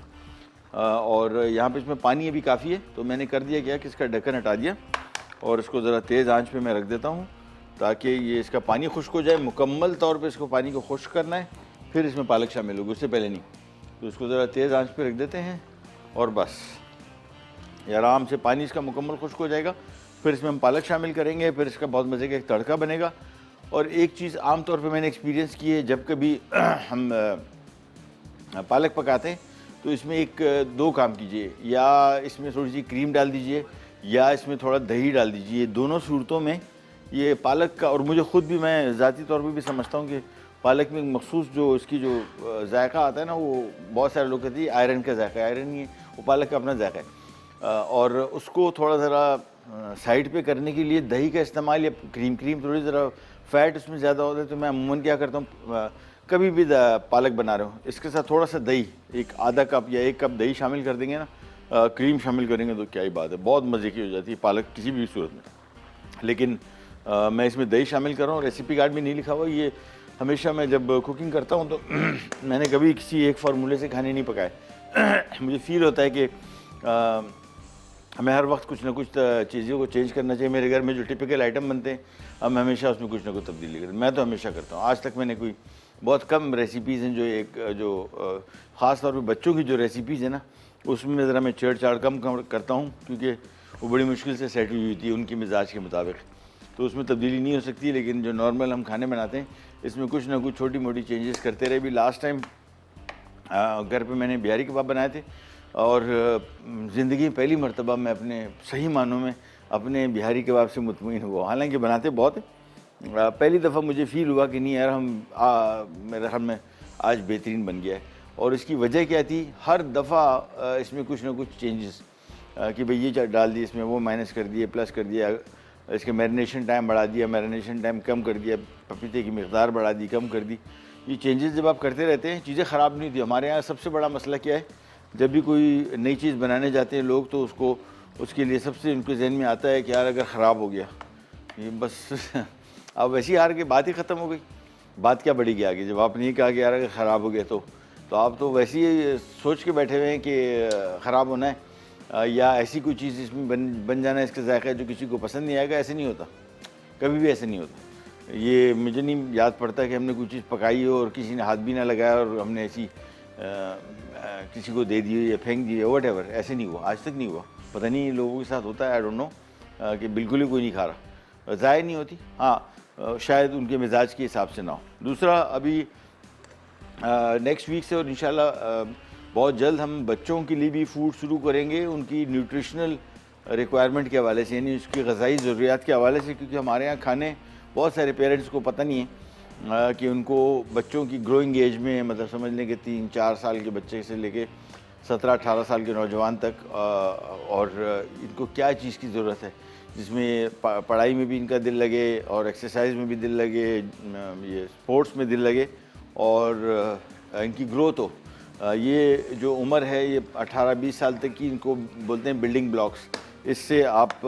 और यहाँ पे इसमें पानी अभी काफ़ी है। तो मैंने कर दिया क्या कि इसका ढक्कन हटा दिया और इसको ज़रा तेज़ आंच पे मैं रख देता हूँ ताकि ये इसका पानी खुश्क हो जाए। मुकम्मल तौर पे इसको पानी को खुश्क करना है, फिर इसमें पालक शामिल होगी, उससे पहले नहीं। तो इसको ज़रा तेज़ आंच पे रख देते हैं और बस ये आराम से पानी इसका मुकम्मल खुश्क हो जाएगा। फिर इसमें हम पालक शामिल करेंगे, फिर इसका बहुत मज़े का एक तड़का बनेगा। और एक चीज़ आम तौर पे मैंने एक्सपीरियंस की है, जब कभी हम पालक पकाते हैं तो इसमें एक दो काम कीजिए, या इसमें थोड़ी सी क्रीम डाल दीजिए या इसमें थोड़ा दही डाल दीजिए। दोनों सूरतों में ये पालक का, और मुझे ख़ुद भी, मैं ज़ाती तौर पे भी समझता हूँ कि पालक में मखसूस जो इसकी जो जायका आता है ना, वो बहुत सारे लोग कहते हैं आयरन का जायका, आयरन नहीं है, वो पालक का अपना जायका है। और उसको थोड़ा ज़रा साइड पे करने के लिए दही का इस्तेमाल या क्रीम थोड़ी ज़रा फ़ैट उसमें ज़्यादा होता है, तो मैं अमूमन क्या करता हूँ, कभी भी पालक बना रहे हो इसके साथ थोड़ा सा दही, एक आधा कप या 1 कप दही शामिल कर देंगे ना, क्रीम शामिल करेंगे तो क्या ही बात है, बहुत मज़े की हो जाती है पालक किसी भी सूरत में। लेकिन मैं इसमें दही शामिल कर रहा हूँ, रेसिपी कार्ड में नहीं लिखा हुआ। ये हमेशा मैं जब कुकिंग करता हूँ तो मैंने कभी किसी एक फार्मूले से खाने नहीं पकाए। मुझे फ़ील होता है कि हमें हर वक्त कुछ ना कुछ चीज़ों को चेंज करना चाहिए। मेरे घर में जो टिपिकल आइटम बनते हैं, हम हमेशा उसमें कुछ ना कुछ तब्दीली करें। मैं तो हमेशा करता हूँ। आज तक मैंने कोई, बहुत कम रेसिपीज़ हैं जो ख़ास तौर पे बच्चों की जो रेसिपीज़ है ना, उसमें ज़रा मैं छेड़छाड़ कम करता हूँ, क्योंकि वो बड़ी मुश्किल से सेट हुई होती है उनकी मिजाज के मुताबिक, तो उसमें तब्दीली नहीं हो सकती। लेकिन जो नॉर्मल हम खाने बनाते हैं, इसमें कुछ ना कुछ छोटी मोटी चेंजेस करते रहे। भी लास्ट टाइम घर पे मैंने बिहारी कबाब बनाए थे, और ज़िंदगी में पहली मरतबा मैं अपने सही मानों में अपने बिहारी कबाब से मुतमईन हुआ। हालांकि बनाते बहुत हैं, पहली दफ़ा मुझे फ़ील हुआ कि नहीं यार, मेरे ख्याल में आज बेहतरीन बन गया है। और इसकी वजह क्या थी, हर दफ़ा इसमें कुछ ना कुछ चेंजेस, कि भाई ये डाल दिए इसमें, वो माइनस कर दिए, प्लस कर दिया, इसके मैरिनेशन टाइम बढ़ा दिया, मैरिनेशन टाइम कम कर दिया, पपीते की मिकदार बढ़ा दी, कम कर दी। ये चेंजेस जब आप करते रहते हैं, चीज़ें ख़राब नहीं थी। हमारे यहाँ सबसे बड़ा मसला क्या है, जब भी कोई नई चीज़ बनाने जाते हैं लोग, तो उसके लिए सबसे उनके जहन में आता है कि यार अगर ख़राब हो गया, ये बस अब वैसी हार के बात ही ख़त्म हो गई। बात क्या बढ़ेगी आगे, जब आपने ये कहा कि यार अगर ख़राब हो गया तो आप तो वैसे ही सोच के बैठे हुए हैं कि ख़राब होना है, या ऐसी कोई चीज़ इसमें बन जाना है इसका जायका जो किसी को पसंद नहीं आएगा। ऐसे नहीं होता, कभी भी ऐसा नहीं होता। ये मुझे नहीं याद पड़ता कि हमने कोई चीज़ पकाई हो और किसी ने हाथ भी ना लगाया और हमने ऐसी किसी को दे दी हो या फेंक दी हो, वट एवर, ऐसे नहीं हुआ, आज तक नहीं हुआ। पता नहीं लोगों के साथ होता है, आई डोंट नो, कि बिल्कुल ही कोई नहीं खा रहा, ज़ाया नहीं होती। हाँ, शायद उनके मिजाज के हिसाब से ना हो। दूसरा, अभी नेक्स्ट वीक से और इंशाल्लाह बहुत जल्द हम बच्चों के लिए भी फूड शुरू करेंगे, उनकी न्यूट्रिशनल रिक्वायरमेंट के हवाले से, यानी उसकी ग़िज़ाई ज़रूरियात के हवाले से, क्योंकि हमारे यहाँ खाने बहुत सारे पेरेंट्स को पता नहीं है कि उनको बच्चों की ग्रोइंग एज में, मतलब समझ लें कि 3-4 साल के बच्चे से लेके 17-18 साल के नौजवान तक, और इनको क्या चीज़ की ज़रूरत है जिसमें पढ़ाई में भी इनका दिल लगे और एक्सरसाइज में भी दिल लगे, ये स्पोर्ट्स में दिल लगे और इनकी ग्रोथ हो। ये जो उम्र है ये 18-20 साल तक की, इनको बोलते हैं बिल्डिंग ब्लॉक्स। इससे आप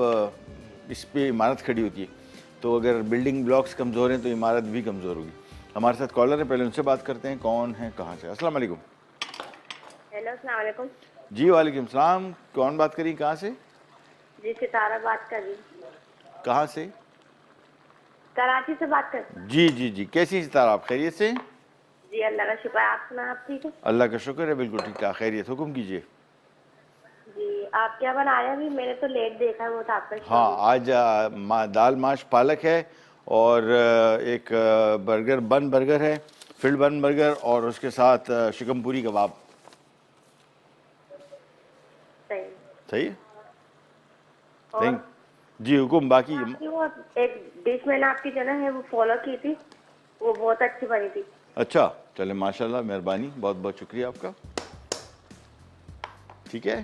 इस पे इमारत खड़ी होती है। तो अगर बिल्डिंग ब्लॉक्स कमज़ोर हैं तो इमारत भी कमज़ोर होगी। हमारे साथ कॉलर है, पहले उनसे बात करते हैं। कौन है, कहाँ से? अस्सलाम वालेकुम। हेलो, अस्सलाम वालेकुम। जी वालेकुम सलाम। कौन बात करी, कहाँ से? जी, सितारा बात कर रही हूँ। कहाँ से? कराची से बात कर रही हूँ। जी जी जी, कैसी सितारा, आप खैरियत से? जी, अल्लाह का शुक्र है। आप सुना, आप ठीक है? अल्लाह का शुक्र है, बिल्कुल ठीक ठाक, खैरियत। हुक्म कीजिए। जी, आप क्या बनाया? अभी मैंने तो लेट देखा है, वो था आपका शो। हाँ, आज दाल माश पालक है और एक बन बर्गर है, फिल्ड बन बर्गर, और उसके साथ शिकमपुरी कबाब। सही। सही है? और थैंक जी, हुक्म। बाकी आपकी वो एक डिश मैंने आपकी जो है वो फॉलो की थी, वो बहुत अच्छी बनी थी। अच्छा, चले माशाल्लाह, मेहरबानी, बहुत बहुत शुक्रिया आपका। ठीक है,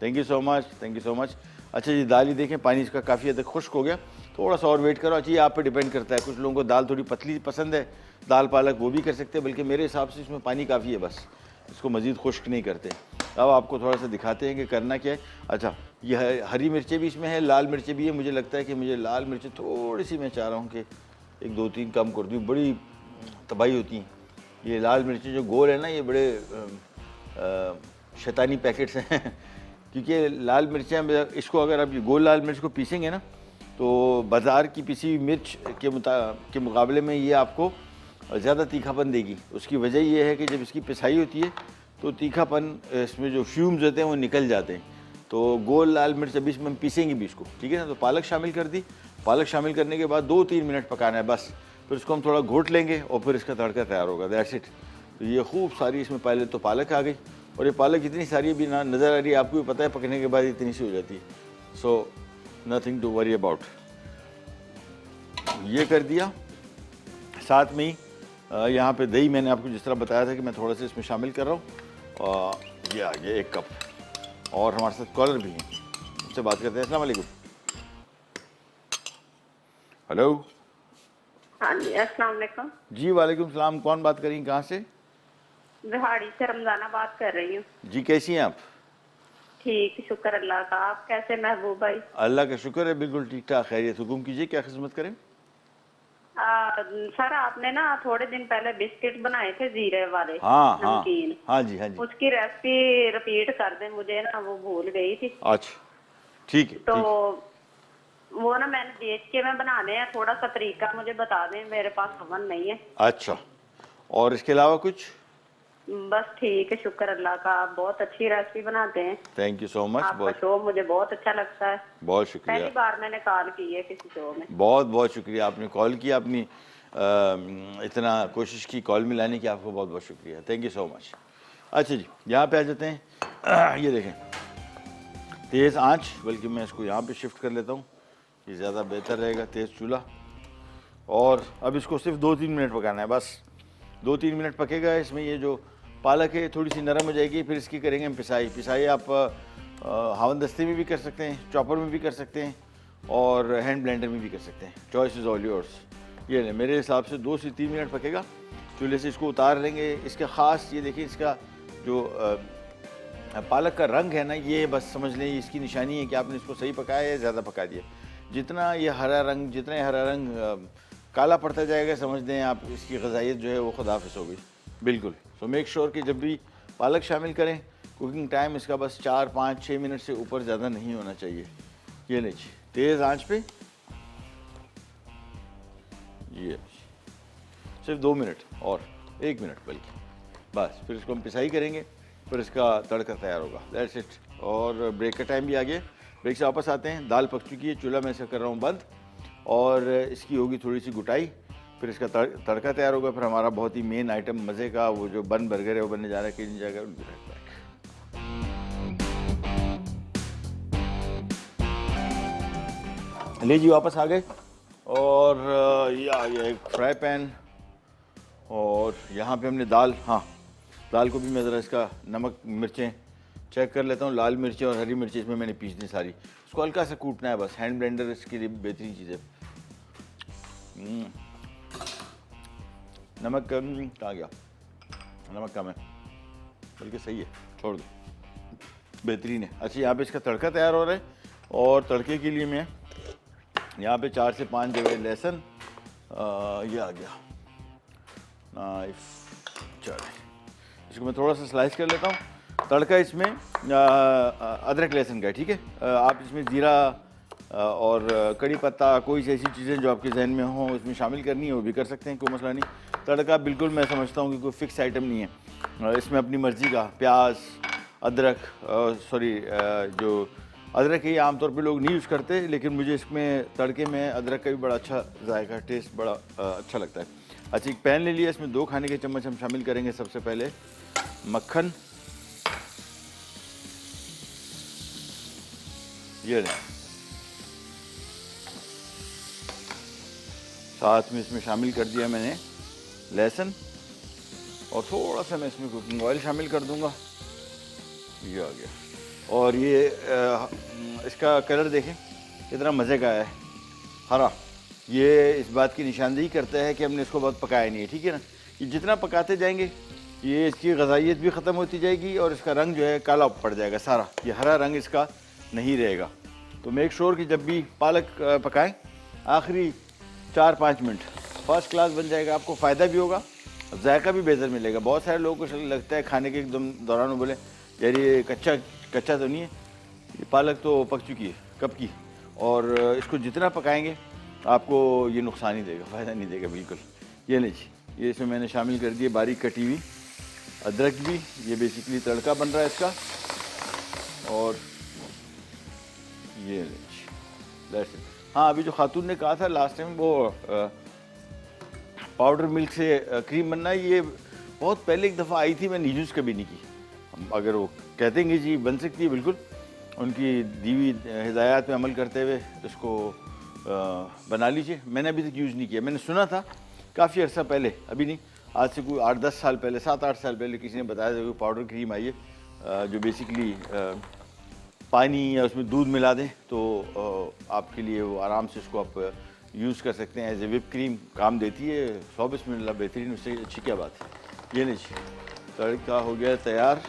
thank you so much, thank you so much. अच्छा जी, दाल ही देखें, पानी इसका काफ़ी हद तक खुश्क हो गया, थोड़ा सा और वेट करो। अच्छा, ये आप पे डिपेंड करता है, कुछ लोगों को दाल थोड़ी पतली पसंद है, दाल पालक वो भी कर सकते हैं, बल्कि मेरे हिसाब से इसमें पानी काफ़ी है, बस इसको मज़ीद खुश्क नहीं करते। अब आपको थोड़ा सा दिखाते हैं कि करना क्या है। अच्छा, ये हरी मिर्चें भी इसमें हैं, लाल मिर्चें भी हैं। मुझे लगता है कि मुझे लाल मिर्चें थोड़ी सी, मैं चाह रहा हूँ कि 1-2-3 कम कर दूँ, बड़ी तबाही होती हैं ये लाल मिर्चें जो गोल है ना, ये बड़े शैतानी पैकेट्स हैं क्योंकि लाल मिर्चें, इसको अगर आप ये गोल लाल मिर्च को पीसेंगे ना, तो बाज़ार की पिसी हुई मिर्च के मुकाबले में ये आपको ज़्यादा तीखापन देगी। उसकी वजह ये है कि जब इसकी पिसाई होती है तो तीखापन, इसमें जो फ्यूम्स होते हैं वो निकल जाते हैं। तो गोल लाल मिर्च अभी इसमें हम पीसेंगे भी इसको, ठीक है ना। तो पालक शामिल कर दी, पालक शामिल करने के बाद 2-3 मिनट पकाना है बस, फिर इसको हम थोड़ा घोट लेंगे और फिर इसका तड़का तैयार होगा, दैट्स इट। तो ये खूब सारी इसमें पहले तो पालक आ गई, और ये पालक इतनी सारी भी ना नज़र आ रही है, आपको भी पता है पकने के बाद इतनी सी हो जाती है। So nothing to worry about. ये कर दिया, साथ में ही यहाँ पे दही मैंने आपको जिस तरह बताया था कि मैं थोड़ा सा इसमें शामिल कर रहा हूँ, और ये आ गया 1 कप। और हमारे साथ कॉलर भी हैं, उससे बात करते हैं। अस्सलाम वालेकुम। हेलो। हाँ जी, अस्सलाम वालेकुम। जी वालेकुम सलाम। कौन बात करें, कहाँ से? बिहाड़ी से रमजाना बात कर रही हूँ। जी, कैसी हैं आप? ठीक, शुक्र अल्लाह का। आप कैसे महबूब भाई? अल्लाह का शुक्र है, बिल्कुल ठीक ठाक, खैरियत। हुक्म कीजिए, क्या खिदमत करें? सर, आपने ना थोड़े दिन पहले बिस्किट बनाए थे जीरे वाले, हाँ हाँ नमकीन। हाँ जी, हाँ जी। उसकी रेसिपी रिपीट कर दें, मुझे ना वो भूल गई थी। अच्छा, ठीक है, तो ठीक। वो ना मैंने देख के मैं बनाने हैं, थोड़ा सा तरीका मुझे बता दें, मेरे पास समझ नहीं है। अच्छा, और इसके अलावा कुछ? बस ठीक है, शुक्र अल्लाह का। आप बहुत अच्छी रेसिपी बनाते हैं। Thank you so much. आपका बहुत शो मुझे बहुत अच्छा लगता है। बहुत पहली शुक्रिया, बार मैंने कॉल की है किसी शो में। बहुत बहुत शुक्रिया, आपने कॉल किया, अपनी इतना कोशिश की कॉल मिलाने की, आपको बहुत बहुत शुक्रिया, थैंक यू सो मच। अच्छा जी, यहाँ पे आ जाते हैं। ये देखें, तेज़ आंच, बल्कि मैं इसको यहाँ पे शिफ्ट कर लेता हूँ, ये ज़्यादा बेहतर रहेगा, तेज़ चूल्हा। और अब इसको सिर्फ 2-3 मिनट पकाना है, बस 2-3 मिनट पकेगा। इसमें ये जो पालक है थोड़ी सी नरम हो जाएगी, फिर इसकी करेंगे हम पिसाई आप हावनदस्ते में भी कर सकते हैं, चॉपर में भी कर सकते हैं, और हैंड ब्लेंडर में भी कर सकते हैं। Choice is all yours. ये नहीं, मेरे हिसाब से 2 से 3 मिनट पकेगा। चूल्हे से इसको उतार लेंगे। इसका ख़ास ये देखिए, इसका जो पालक का रंग है ना, ये बस समझ लें इसकी निशानी है कि आपने इसको सही पकाया या ज़्यादा पका दिया। जितना ये हरा रंग काला पड़ता जाएगा, समझ दें आप इसकी ग़िज़ाइयत जो है वो खुदाफ़िज़ हो गई, बिल्कुल। सो मेक श्योर कि जब भी पालक शामिल करें, कुकिंग टाइम इसका बस 4-5-6 मिनट से ऊपर ज़्यादा नहीं होना चाहिए। ये लीजिए, तेज़ आंच पे ये सिर्फ 2 मिनट और 1 मिनट बल्कि, बस फिर इसको हम पिसाई करेंगे, फिर इसका तड़का तैयार होगा। That's it. और ब्रेक का टाइम भी आ गया, ब्रेक से वापस आते हैं। दाल पक चुकी है, चूल्हा मैं इसे कर रहा हूँ बंद, और इसकी होगी थोड़ी सी गुटाई, फिर इसका तड़का तैयार होगा, फिर हमारा बहुत ही मेन आइटम मज़े का वो जो बन बर्गर है वो बनने जा रहा है। किचन जाएगा, ले जी वापस आ गए। और ये आ गया एक फ्राई पैन, और यहाँ पे हमने दाल, हाँ दाल को भी मैं ज़रा इसका नमक मिर्चें चेक कर लेता हूँ। लाल मिर्चें और हरी मिर्चें इसमें मैंने पीस दी सारी, इसको हल्का सा कूटना है बस। हैंड ब्लेंडर इसके लिए बेहतरीन चीज़ है। नमक कहाँ गया, नमक कम है, बल्कि सही है, छोड़ दो, बेहतरीन है। अच्छा, यहाँ पे इसका तड़का तैयार हो रहा है, और तड़के के लिए मैं यहाँ पे 4 से 5 जगह लहसुन, ये आ गया नाइफ, चलो इसको मैं थोड़ा सा स्लाइस कर लेता हूँ। तड़का इसमें अदरक लहसुन का है, ठीक है। आप इसमें ज़ीरा और कड़ी पत्ता, कोई सी ऐसी चीज़ें जो आपके जहन में हों इसमें शामिल करनी है वो भी कर सकते हैं, कोई मसला नहीं। तड़का बिल्कुल मैं समझता हूँ कि कोई फ़िक्स आइटम नहीं है, इसमें अपनी मर्ज़ी का प्याज, अदरक, जो अदरक ही आमतौर पे लोग नहीं यूज़ करते, लेकिन मुझे इसमें तड़के में अदरक का भी बड़ा अच्छा जायका, टेस्ट बड़ा अच्छा लगता है। अच्छा, एक पैन ले लिया, इसमें 2 खाने के चम्मच हम शामिल करेंगे। सबसे पहले मक्खन, ये लें, साथ में इसमें शामिल कर दिया मैंने लहसुन, और थोड़ा सा मैं इसमें कुकिंग ऑयल शामिल कर दूंगा, ये आ गया। और ये इसका कलर देखें कितना मज़े का है, हरा। ये इस बात की निशानदेही करता है कि हमने इसको बहुत पकाया नहीं है, ठीक है ना। ये जितना पकाते जाएंगे ये इसकी ग़ज़ाइयत भी ख़त्म होती जाएगी, और इसका रंग जो है काला पड़ जाएगा सारा, ये हरा रंग इसका नहीं रहेगा। तो मेक श्योर कि जब भी पालक पकाएं, आखिरी 4-5 मिनट फर्स्ट क्लास बन जाएगा, आपको फ़ायदा भी होगा, जायका भी बेहतर मिलेगा। बहुत सारे लोगों को लगता है खाने के एकदम दौरान वो बोले यार ये कच्चा तो नहीं है, ये पालक तो पक चुकी है कब की। और इसको जितना पकाएंगे आपको ये नुकसान ही देगा, फ़ायदा नहीं देगा बिल्कुल। ये लीजिए, ये इसमें मैंने शामिल कर दिए बारीक कटी हुई अदरक भी, ये बेसिकली तड़का बन रहा है इसका। और ये लीजिए, हाँ अभी जो खातून ने कहा था लास्ट टाइम वो पाउडर मिल्क से क्रीम बनना है, ये बहुत पहले एक दफ़ा आई थी, मैंने यूज़ कभी नहीं की। अगर वो कहते हैं जी बन सकती है, बिल्कुल उनकी दी हुई हिदायत पे अमल करते हुए इसको बना लीजिए। मैंने अभी तक यूज़ नहीं किया, मैंने सुना था काफ़ी अर्सा पहले, अभी नहीं, आज से कोई 8-10 साल पहले, 7-8 साल पहले किसी ने बताया था कि पाउडर क्रीम आई है जो बेसिकली पानी या उसमें दूध मिला दें तो आपके लिए वो आराम से उसको आप यूज़ कर सकते हैं, एज ए विप क्रीम काम देती है। 100 बिस्मिल्लाह, बेहतरीन, उससे अच्छी क्या बात है। ये लीजिए, तड़का हो गया तैयार,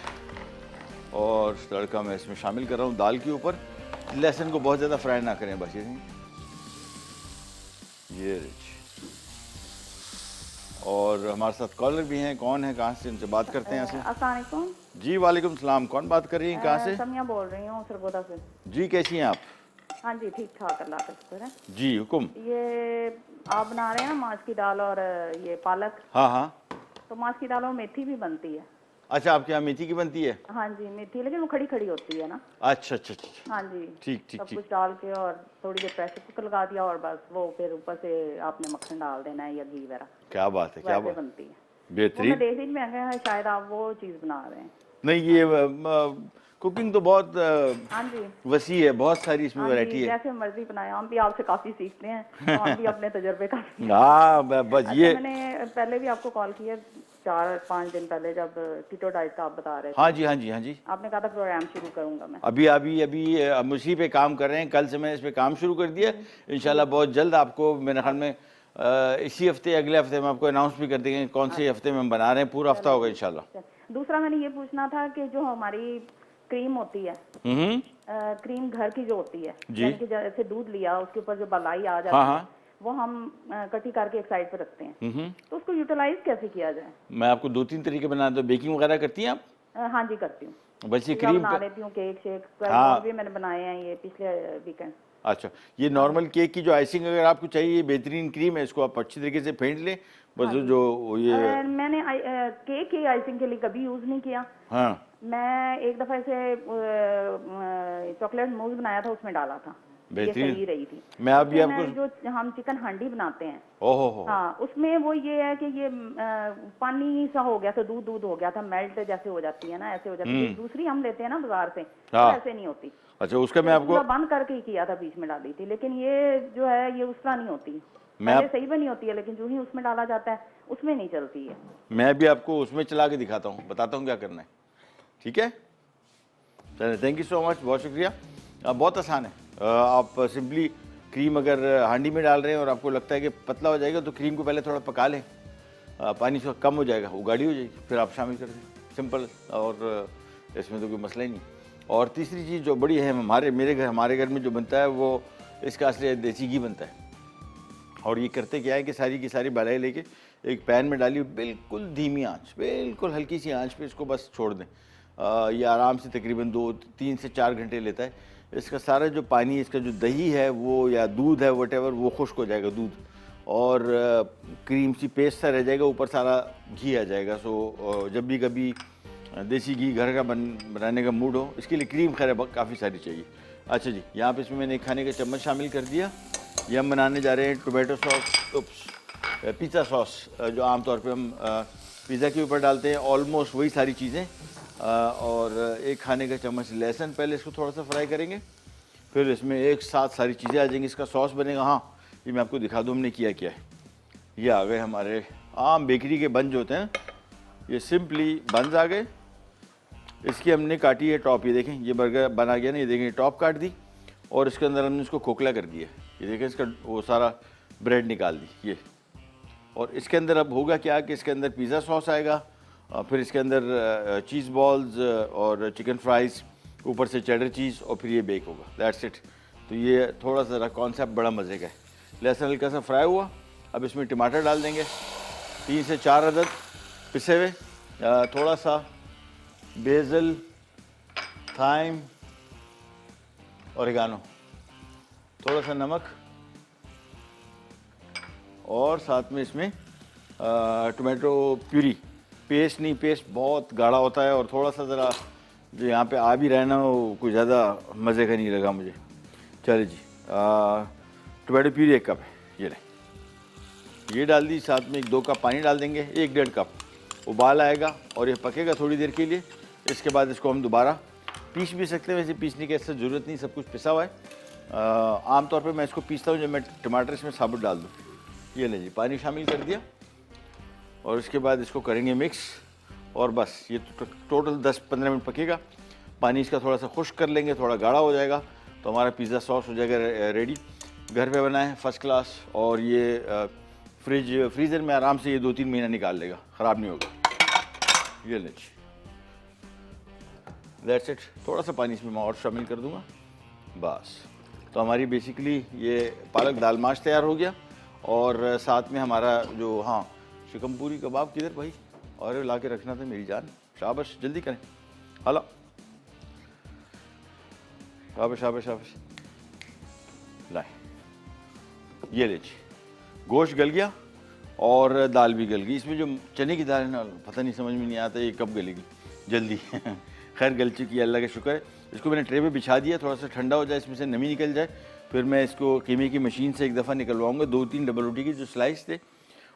और तड़का मैं इसमें शामिल कर रहा हूँ दाल के ऊपर। लहसुन को बहुत ज़्यादा फ्राई ना करें बस, ये और हमारे साथ कॉलर भी हैं। कौन है, कहाँ से, उनसे बात करते हैं। अस्सलाम वालेकुम। जी वालेकुम सलाम, कौन बात कर रही हैं, कहाँ से? समिया बोल रही हूँ सरगोदा से। जी कैसी हैं आप? हाँ जी ठीक ठाक, अल्लाह का शुक्र है। जी हुकुम। ये आप बना रहे हैं माछ की दाल और ये पालक? हाँ हाँ। तो माछ की दाल और मेथी भी बनती है? अच्छा, आपके यहाँ मेथी की बनती है? हाँ जी मेथी, लेकिन वो खड़ी खड़ी होती है ना। अच्छा अच्छा अच्छा। हाँ जी ठीक ठीक सब ठीक। कुछ डाल के और थोड़ी देर प्रेशर कुकर लगा दिया, और बस वो फिर ऊपर से आपने मक्खन डाल देना है या घी वगैरह। क्या बात है, क्या वैसे बात, बनती है। वो मैं बेहतरीन। देख रही थी, मैं कहा शायद आप वो चीज़ बना रहे हैं। नहीं, ये कुकिंग तो बहुत हाँ जी वसी है, बहुत सारी इसमें हाँ वैरायटी जी, है। जैसे मर्जी बनाए, हम भी आपसे काफ़ी सीखते हैं, तो हम भी अपने तजर्बे का। हाँ बस अच्छा, ये। मैंने पहले भी आपको कॉल किया 4-5 दिन पहले, जब कीटो डाइट का आप बता रहे थे। हाँ जी हाँ जी हाँ जी। आपने कहा था प्रोग्राम शुरू करूंगा मैं। अभी अभी अभी हम उसी पे काम कर रहे हैं, कल से मैंने इस पे काम शुरू कर दिया। इंशाल्लाह बहुत जल्द आपको, मेरे ख्याल में इसी हफ्ते अगले हफ्ते में आपको अनाउंस भी कर देंगे कौन से हफ्ते में हम बना रहे हैं, पूरा हफ्ता होगा इंशाल्लाह। दूसरा मैंने ये पूछना था कि जो हमारी क्रीम होती है, क्रीम घर की जो होती है, यानी कि जैसे दूध लिया उसके ऊपर जो मलाई आ जाती है, वो हम कटी करके एक साइड पे रखते हैं, तो उसको यूटिलाइज कैसे किया जाए? मैं आपको 2-3 तरीके बना दो। बेकिंग वगैरह करती हैं आप? हाँ जी करती हूँ, बस ये क्रीम बना लेती हूँ, केक शेक भी मैंने बनाए हैं ये पिछले वीकेंड। अच्छा, ये नॉर्मल केक की जो आइसिंग अगर आपको चाहिए, ये बेहतरीन क्रीम है, इसको आप अच्छी तरीके से फेंट लें बस। जो ये मैंने केक की आइसिंग के लिए कभी यूज नहीं किया। हाँ मैं एक दफा ऐसे चॉकलेट मूस बनाया था, उसमें डाला था, ये बेहतरीन। सही रही थी। मैं अभी उसमें आपको जो हम चिकन हांडी बनाते हैं, ओहो हो हाँ, उसमें वो ये है कि ये पानी सा हो गया था, दूध दूध हो गया था, मेल्ट जैसे हो जाती है ना, ऐसे हो जाती है। दूसरी हम लेते हैं ना बाजार से, तो हाँ ऐसे नहीं होती। अच्छा, उसका मैं तो आपको पूरा बंद करके ही किया था, बीच में डाल दी थी। लेकिन ये जो है ये उस तरह नहीं होती, मैं पहले सही बनी होती है, लेकिन जो ही उसमें डाला जाता है उसमें नहीं चलती है। मैं भी आपको उसमें चला के दिखाता हूँ, बताता हूँ क्या करना है, ठीक है। चलिए, थैंक यू सो मच, बहुत शुक्रिया। बहुत आसान है। आप सिंपली क्रीम अगर हांडी में डाल रहे हैं और आपको लगता है कि पतला हो जाएगा, तो क्रीम को पहले थोड़ा पका लें, पानी से कम हो जाएगा, वो गाढ़ी हो जाएगी, फिर आप शामिल कर दें, सिंपल। और इसमें तो कोई मसला ही नहीं। और तीसरी चीज़ जो बड़ी अहम हमारे घर में जो बनता है, वो इसका असली देसी घी बनता है। और ये करते क्या है कि सारी की सारी बलाई लेके एक पैन में डाली, बिल्कुल धीमी आंच, बिल्कुल हल्की सी आंच पे इसको बस छोड़ दें। ये आराम से तकरीबन 2-3 से 4 घंटे लेता है। इसका सारा जो पानी, इसका जो दही है वो या दूध है वटेवर, वो खुश्क हो जाएगा दूध, और क्रीम सी पेस्ट सा रह जाएगा, ऊपर सारा घी आ जाएगा। सो जब भी कभी देसी घी घर का बनाने का मूड हो, इसके लिए क्रीम खैर काफ़ी सारी चाहिए। अच्छा जी, यहाँ पे इसमें मैंने एक खाने का चम्मच शामिल कर दिया। ये हम बनाने जा रहे हैं टोमेटो सॉस, पिज़्ज़ा सॉस, जो आमतौर पे हम पिज़्ज़ा के ऊपर डालते हैं, ऑलमोस्ट वही सारी चीज़ें। और एक खाने का चम्मच लहसुन, पहले इसको थोड़ा सा फ्राई करेंगे, फिर इसमें एक साथ सारी चीज़ें आ जाएंगी, इसका सॉस बनेगा। हाँ, ये मैं आपको दिखा दूँ हमने किया क्या है। ये आ गए हमारे आम बेकरी के बन जो होते हैं, ये सिंपली बंस आ गए। इसकी हमने काटी है टॉप, ये देखें, ये बर्गर बना गया ना, ये देखें टॉप काट दी, और इसके अंदर हमने इसको खोखला कर दिया। ये देखें, इसका वो सारा ब्रेड निकाल दी ये। और इसके अंदर अब होगा क्या कि इसके अंदर पिज़्ज़ा सॉस आएगा, फिर इसके अंदर चीज़ बॉल्स और चिकन फ्राइज़, ऊपर से चेडर चीज़, और फिर ये बेक होगा। That's it. तो ये थोड़ा सा कॉन्सेप्ट बड़ा मज़े का है। लहसुन हल्का सा फ्राई हुआ, अब इसमें टमाटर डाल देंगे, 3 से 4 अदद पिसे हुए, थोड़ा सा बेसल, थाइम, ओरिगानो, थोड़ा सा नमक, और साथ में इसमें टोमेटो प्यूरी, पेस्ट नहीं, पेस्ट बहुत गाढ़ा होता है, और थोड़ा सा ज़रा जो यहाँ पे आ भी रहा है ना, वो कुछ ज़्यादा मज़े का नहीं लगा मुझे। चलिए जी, टोमेटो प्यूरी 1 कप है, ये लें, ये डाल दी। साथ में 1-2 कप पानी डाल देंगे, 1-1.5 कप। उबाल आएगा और ये पकेगा थोड़ी देर के लिए। इसके बाद इसको हम दोबारा पीस भी सकते हैं, वैसे पीसने की ऐसा ज़रूरत नहीं, सब कुछ पिसा हुआ है। आमतौर पे मैं इसको पीसता हूँ जब मैं टमाटर इसमें साबुत डाल दूँ। ये ले जी, पानी शामिल कर दिया, और इसके बाद इसको करेंगे मिक्स, और बस ये टोटल 10-15 मिनट पकेगा। पानी इसका थोड़ा सा खुश्क कर लेंगे, थोड़ा गाढ़ा हो जाएगा, तो हमारा पिज़्ज़ा सॉस हो जाएगा रेडी। घर पे बनाए, फर्स्ट क्लास, और ये फ्रीज़र में आराम से ये 2-3 महीना निकाल लेगा, ख़राब नहीं होगा। ये ले जी, दैट्स इट। थोड़ा सा पानी इसमें मैं और शामिल कर दूंगा, बस। तो हमारी बेसिकली ये पालक दाल माश तैयार हो गया, और साथ में हमारा जो, हाँ, शिकमपुरी कबाब किधर भाई, और ला के रखना था मेरी जान, शाबाश, जल्दी करें, हलो, शाबाश शाबाश शाबाश, लाए, ये ले जी, गोश्त गल गया और दाल भी गल गई। इसमें जो चने की दाल है ना, पता नहीं, समझ में नहीं आता ये कब गलेगी जल्दी। खैर गल चुकी है, अल्लाह का शुक्र है। इसको मैंने ट्रे पे बिछा दिया, थोड़ा सा ठंडा हो जाए, इसमें से नमी निकल जाए, फिर मैं इसको कीमे की मशीन से एक दफ़ा निकलवाऊँगा। 2-3 डबल रोटी के जो स्लाइस थे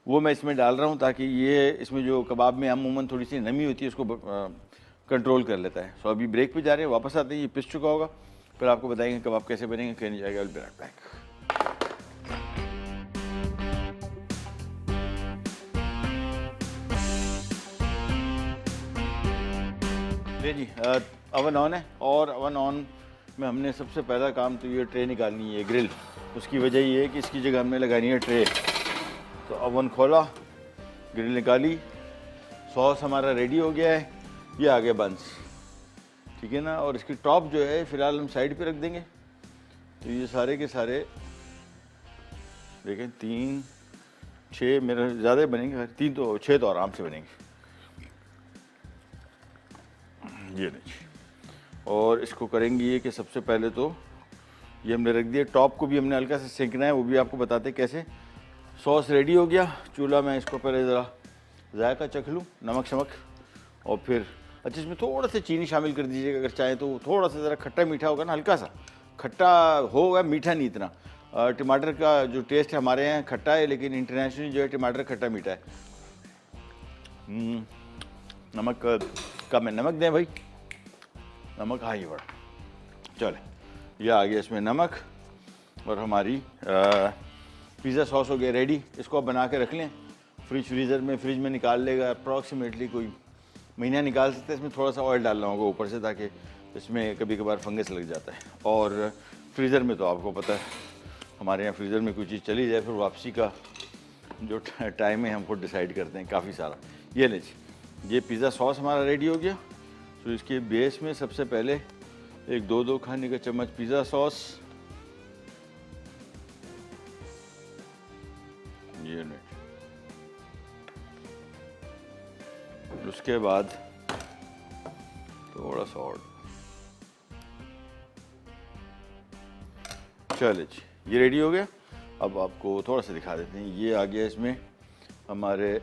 वो मैं इसमें डाल रहा हूँ, ताकि ये इसमें जो कबाब में अमूमन थोड़ी सी नमी होती है उसको कंट्रोल कर लेता है। सो अभी ब्रेक पे जा रहे हैं, वापस आते हैं, ये पिस चुका होगा, फिर आपको बताएंगे कबाब कैसे बनेंगे, कहने जाएगा। Will be right back. जी, अवन ऑन है, और अवन ऑन में हमने सबसे पहला काम तो ये ट्रे निकालनी है, ग्रिल। उसकी वजह ये है कि इसकी जगह हमने लगानी है ट्रे। तो अवन खोला, ग्रिल निकाली, सॉस हमारा रेडी हो गया है, ये आ गया बंस, ठीक है ना। और इसकी टॉप जो है फ़िलहाल हम साइड पे रख देंगे। तो ये सारे के सारे देखें, 3-6 मेरे ज़्यादा बनेंगे, 6 तो आराम से बनेंगे। ये नहीं, और इसको करेंगे ये कि सबसे पहले तो ये हमने रख दिया। टॉप को भी हमने हल्का सा सेंकना है, वो भी आपको बताते कैसे। सॉस रेडी हो गया। चूल्हा मैं इसको पहले ज़रा जायका चख लूँ, नमक शमक, और फिर अच्छा इसमें थोड़ा सा चीनी शामिल कर दीजिएगा अगर चाहें तो। थोड़ा सा ज़रा खट्टा मीठा होगा ना, हल्का सा खट्टा होगा, मीठा नहीं इतना। टमाटर का जो टेस्ट है हमारे यहाँ खट्टा है, लेकिन इंटरनेशनली जो है टमाटर खट्टा मीठा है। नमक का मैं नमक दें भाई, नमक हाँ ये बड़ा चले। ये आ गया इसमें नमक, और हमारी पिज़्ज़ा सॉस हो गया रेडी। इसको आप बना के रख लें फ्रीज़र में, फ्रिज में निकाल लेगा अप्रॉक्सीमेटली कोई महीना निकाल सकते हैं। इसमें थोड़ा सा ऑयल डालना होगा ऊपर से, ताकि इसमें कभी कभार फंगस लग जाता है। और फ्रीज़र में तो आपको पता है हमारे यहाँ फ्रीज़र में कोई चीज़ चली जाए फिर वापसी का जो टाइम है हम खुद डिसाइड करते हैं काफ़ी सारा। ये लीजिए, ये पिज़्ज़ा सॉस हमारा रेडी हो गया। तो इसके बेस में सबसे पहले एक 2-2 खाने का चम्मच पिज़्ज़ा सॉस, ये नहीं, उसके बाद थोड़ा सा और। चलिए जी, ये रेडी हो गया। अब आपको थोड़ा सा दिखा देते हैं। ये आ गया इसमें हमारे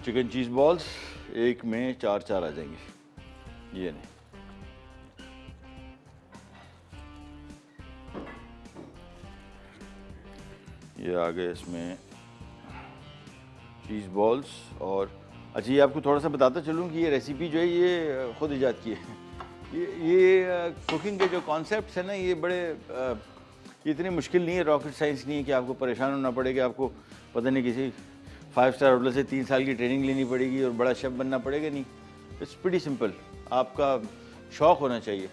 चिकन चीज़ बॉल्स, एक में 4-4 आ जाएंगे। ये नहीं, ये आ गए इसमें चीज़ बॉल्स। और अच्छा ये आपको थोड़ा सा बताता चलूँ कि ये रेसिपी जो है ये खुद ईजाद की है। ये कुकिंग के जो कॉन्सेप्ट्स हैं ना, ये बड़े ये इतनी मुश्किल नहीं है, रॉकेट साइंस नहीं है कि आपको परेशान होना पड़ेगा, आपको पता नहीं किसी 5 स्टार होटल से 3 साल की ट्रेनिंग लेनी पड़ेगी और बड़ा शेफ बनना पड़ेगा। नहीं, इट्स प्रीटी सिंपल। आपका शौक़ होना चाहिए,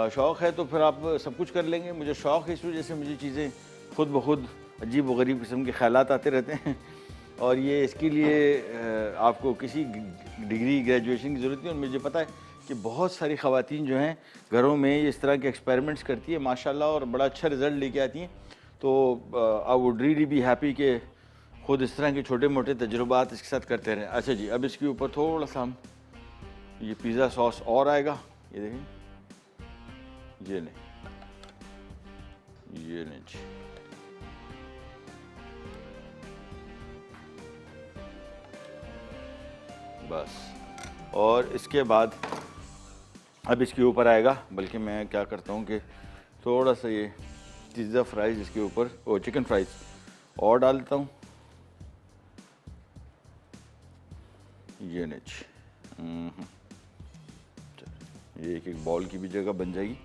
शौक़ है तो फिर आप सब कुछ कर लेंगे। मुझे शौक़ है, इस वजह से मुझे चीज़ें खुद ब खुद अजीब व गरीब किस्म के ख्यालात आते रहते हैं। और ये इसके लिए आपको किसी डिग्री ग्रेजुएशन की ज़रूरत नहीं। और मुझे पता है कि बहुत सारी ख़वातीन जो हैं घरों में इस तरह के एक्सपेरिमेंट्स करती है माशाल्लाह, और बड़ा अच्छा रिज़ल्ट लेके आती हैं। तो I would really be happy कि खुद इस तरह के छोटे मोटे तजुर्बात इसके साथ करते रहें। अच्छा जी, अब इसके ऊपर थोड़ा सा हम ये पिज़्ज़ा सॉस और आएगा। ये देखें, ये नहीं, ये नहीं जी, बस। और इसके बाद अब इसके ऊपर आएगा, बल्कि मैं क्या करता हूँ कि थोड़ा सा ये पिज़्ज़ा फ्राइज़ इसके ऊपर, और चिकन फ्राइज़ और डाल देता हूँ। ये नहीं, ये एक बॉल की भी जगह बन जाएगी।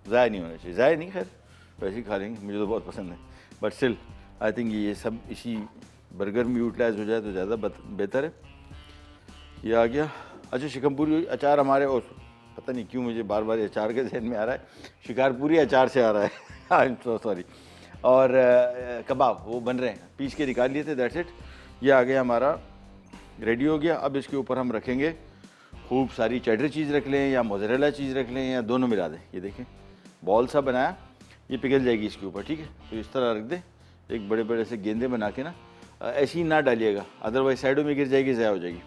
ज़ाया नहीं होना चाहिए, ज़ाया नहीं, खैर वैसे ही खा लेंगे, मुझे तो बहुत पसंद है। बट स्टिल आई थिंक ये सब इसी बर्गर में यूटिलाइज हो जाए तो ज़्यादा बेहतर है। ये आ गया। अच्छा, शिकमपुरी अचार हमारे, और पता नहीं क्यों मुझे बार बार अचार के जहन में आ रहा है, शिकारपुरी अचार से आ रहा है। I am so sorry. और कबाब वो बन रहे हैं, पीस के निकाल लिए थे, दैट्स इट। ये आ गया हमारा, रेडी हो गया। अब इसके ऊपर हम रखेंगे खूब सारी चेडर चीज़ रख लें या मोज़रेला चीज़ रख लें या दोनों मिला दें। ये देखें बॉल सा बनाया, ये पिघल जाएगी इसके ऊपर, ठीक है। तो इस तरह रख दें, एक बड़े बड़े से गेंदे बना के ना, ऐसे ही ना डालिएगा, अदरवाइज साइडों में गिर जाएगी, ज़ाया हो जाएगी।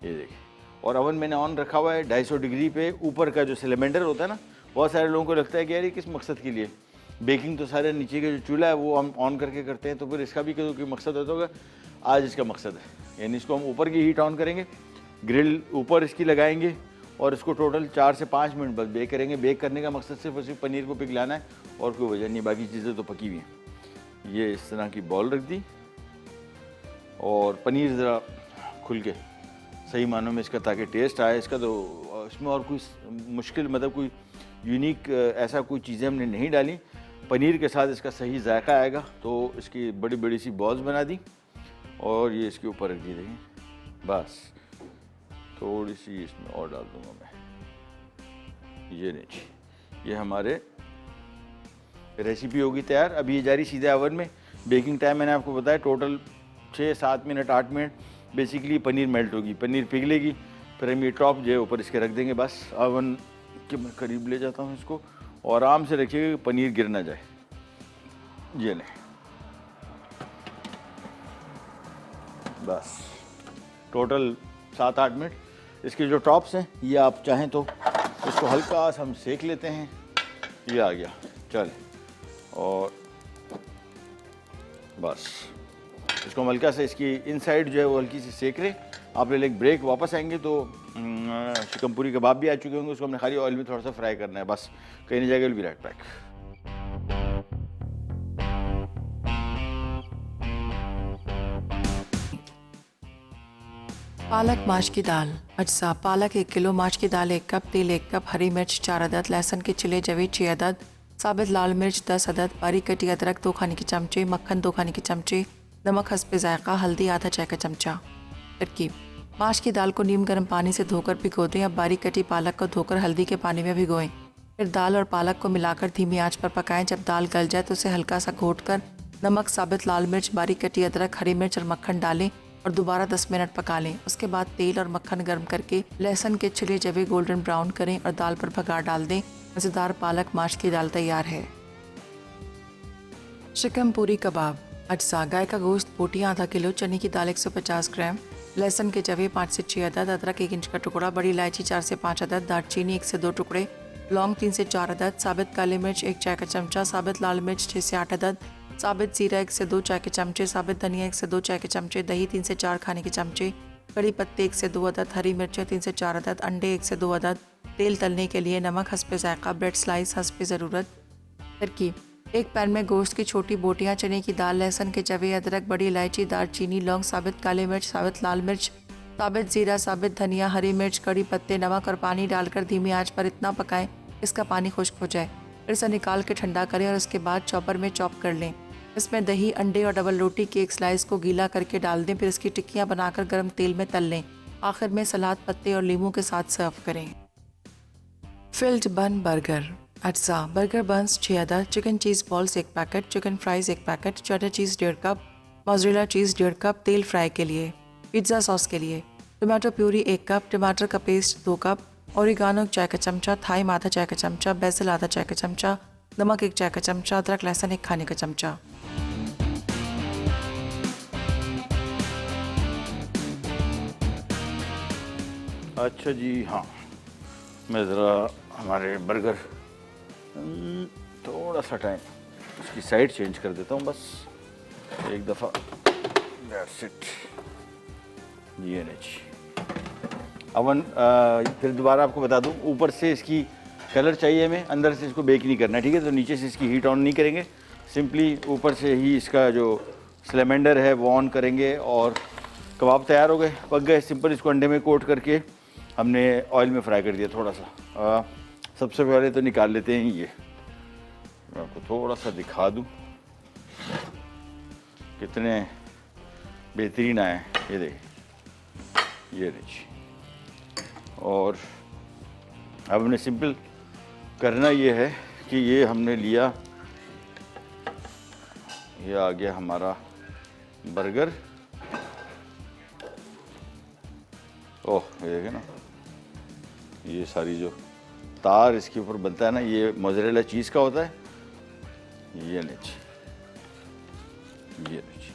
ये देखिए, और अवन मैंने ऑन रखा हुआ है 250 डिग्री पे। ऊपर का जो सिलेंडर होता है ना, बहुत सारे लोगों को लगता है कि यार ये किस मकसद के लिए, बेकिंग तो सारे नीचे का जो चूल्हा है वो हम ऑन करके करते हैं, तो फिर इसका भी कोई मकसद होता होगा। आज इसका मकसद है, यानी इसको हम ऊपर की हीट ऑन करेंगे, ग्रिल ऊपर इसकी लगाएंगे और इसको टोटल 4 से 5 मिनट बस बेक करेंगे। बेक करने का मकसद सिर्फ और सिर्फ पनीर को पिघलाना है और कोई वजह नहीं, बाकी चीज़ें तो पकी हुई हैं। ये इस तरह की बॉल रख दी, और पनीर ज़रा खुल के सही मानों में इसका, ताकि टेस्ट आए इसका। तो इसमें और कोई मुश्किल, मतलब कोई यूनिक ऐसा कोई चीज़ें हमने नहीं डाली, पनीर के साथ इसका सही जायका आएगा। तो इसकी बड़ी बड़ी सी बॉल्स बना दी और ये इसके ऊपर रख दी। देखिए, बस थोड़ी सी इसमें और डाल दूँगा मैं। ये नहीं, ये हमारे रेसिपी होगी तैयार। अब ये जारी सीधे ओवन में। बेकिंग टाइम मैंने आपको बताया total 6-7 minute, 8 minute. Basically paneer melt होगी, पनीर पिघलेगी, फिर हम ये टॉप जो है ऊपर इसके रख देंगे। बस ओवन के मैं करीब ले जाता हूँ इसको, और आराम से रखिएगा कि पनीर गिर ना जाए। ये नहीं, बस टोटल 7-8 मिनट। इसके जो टॉप्स हैं ये आप चाहें तो इसको हल्का सा हम सेक लेते हैं। ये आ गया, चल, और बस इसको हम हल्का सा इसकी इनसाइड जो है वो हल्की सी सेक रहे। आप ले एक ब्रेक, वापस आएंगे तो चिकन पूरी कबाब भी आ चुके होंगे, उसको हमने खाली ऑयल में थोड़ा सा फ्राई करना है, बस कहीं नहीं जाएगा। Will be right back. पालक माश की दाल। अज्जा: पालक 1 किलो, माश की दाल 1 कप, तेल 1 कप, हरी मिर्च 4 अदद, लहसुन के छिले जवे 6 अदद, साबित लाल मिर्च 10 अदद, बारीक कटी अदरक 2 खाने के चमचे, मक्खन 2 खाने के चमचे, नमक हस्बे जायका, हल्दी आधा चाय का चमचा। तरकीब: माश की दाल को नीम गर्म पानी से धोकर भिगो दें। अब बारीक कटी पालक को धोकर हल्दी के पानी में भिगोएं। फिर दाल और पालक को मिलाकर धीमी आंच पर पकाएं। जब दाल गल जाए तो उसे हल्का सा घोटकर नमक, साबित लाल मिर्च, बारीक कटी अदरक, हरी मिर्च और मक्खन डालें और दोबारा 10 मिनट पका लें। उसके बाद तेल और मक्खन गर्म करके लहसुन के छिले जवे गोल्डन ब्राउन करें और दाल पर भगार डाल दें। मज़ेदार पालक माश की दाल तैयार है। चिकन पूरी कबाब। अज्जा: गाय का गोश्त बोटियाँ आधा किलो, चने की दाल 150 ग्राम, लहसुन के जवे 5 से 6 अदद, अदरक 1 इंच का टुकड़ा, बड़ी इलायची 4 से 5 अदद, दालचीनी 1 से 2 टुकड़े, लौंग 3 से 4 अदद, साबित काली मिर्च 1 चाय का चमचा, साबित लाल मिर्च 6 से 8 अदद, साबित जीरा 1 से 2 चाय के चमचे, साबित धनिया 1 से 2 चाय के चमचे, दही 3 से 4 खाने के चमचे, कड़ी पत्ते 1 से 2 अदद, हरी मिर्चें 3 से 4 अदद, अंडे 1 से 2 अदद, तेल तलने के लिए नमक हस्बे जायका, ब्रेड स्लाइस हस्बे ज़रूरत। तरकीब: एक पैन में गोश्त की छोटी बोटियाँ, चने की दाल, लहसुन के जवे, अदरक, बड़ी इलायची, दालचीनी, लौंग, साबित काले मिर्च, साबित लाल मिर्च, साबित जीरा, साबित धनिया, हरी मिर्च, कड़ी पत्ते, नमक और पानी डालकर धीमी आंच पर इतना पकाएं इसका पानी खुश्क हो जाए। फिर इसे निकाल के ठंडा करें और उसके बाद चॉपर में चॉप कर लें। इसमें दही, अंडे और डबल रोटी की एक स्लाइस को गीला करके डाल दें। फिर इसकी टिक्कियाँ बनाकर गर्म तेल में तल लें। आखिर में सलाद, पत्ते और नींबू के साथ सर्व करें। फिल्ड बन बर्गर। अज्जा: बर्गर बन्स 6 अदद, chicken cheese balls 1 packet, chicken fries 1 packet, cheddar चीज़ 1.5 कप, मोज़रेला चीज़ 1.5 कप, तेल फ्राई के लिए, पिज़्ज़ा सॉस के लिए, टमाटो प्यूरी 1 कप, टमाटर का पेस्ट 2 कप, ओरिगानो चाय का चमचा, थाइम आधा चाय का चमचा, बेसिल आधा चाय का चमचा, नमक 1 चाय का चमचा, अदरक लहसुन 1 खाने का चमचा। अच्छा जी, हाँ, मैं ज़रा हमारे बर्गर थोड़ा सा टाइम उसकी साइड चेंज कर देता हूँ, बस एक दफ़ा। That's it. ये नहीं जी अवन। फिर दोबारा आपको बता दूँ, ऊपर से इसकी कलर चाहिए हमें, अंदर से इसको बेक नहीं करना है, ठीक है? तो नीचे से इसकी हीट ऑन नहीं करेंगे, सिंपली ऊपर से ही इसका जो सिलेंडर है वो ऑन करेंगे और कबाब तैयार हो गए, पक गए। सिंपल इसको अंडे में कोट करके हमने ऑयल में फ्राई कर दिया थोड़ा सा। सबसे पहले तो निकाल लेते हैं ये, मैं आपको थोड़ा सा दिखा दूं कितने बेहतरीन आए। ये देखिए, ये देखिए। और अब हमने सिंपल करना ये है कि ये हमने लिया, ये आ गया हमारा बर्गर। ओह, ये देखिए ना, ये सारी जो तार इसके ऊपर बनता है ना, ये मोज़रेला चीज़ का होता है। ये लीजिए, ये लीजिए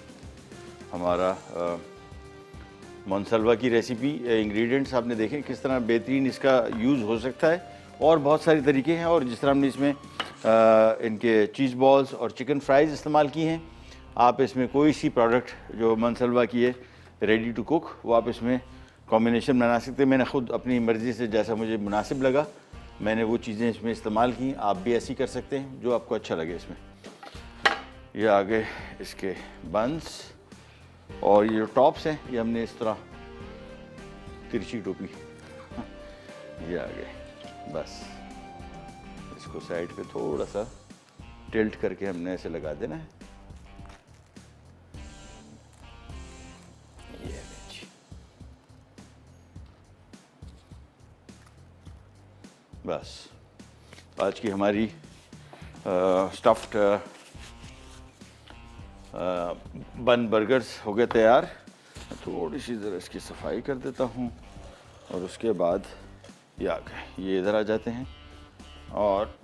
हमारा मोनसलवा की रेसिपी। इंग्रेडिएंट्स आपने देखे किस तरह बेहतरीन इसका यूज़ हो सकता है, और बहुत सारे तरीके हैं। और जिस तरह हमने इसमें इनके चीज़ बॉल्स और चिकन फ्राइज़ इस्तेमाल किए हैं, आप इसमें कोई सी प्रोडक्ट जो मोनसलवा की है रेडी टू कुक, वो आप इसमें कॉम्बिनेशन बना सकते हैं। मैंने ख़ुद अपनी मर्ज़ी से जैसा मुझे मुनासिब लगा मैंने वो चीज़ें इसमें इस्तेमाल की। आप भी ऐसी कर सकते हैं जो आपको अच्छा लगे इसमें। ये आगे इसके बंस और ये जो टॉप्स हैं, ये हमने इस तरह तिरछी टोपी ये आगे, बस इसको साइड पे थोड़ा सा टिल्ट करके हमने ऐसे लगा देना है। ये लीजिए, बस आज की हमारी स्टफ्ड बन बर्गर्स हो गए तैयार। थोड़ी सी ज़रा इसकी सफाई कर देता हूँ और उसके बाद ये आ गए, ये इधर आ जाते हैं। और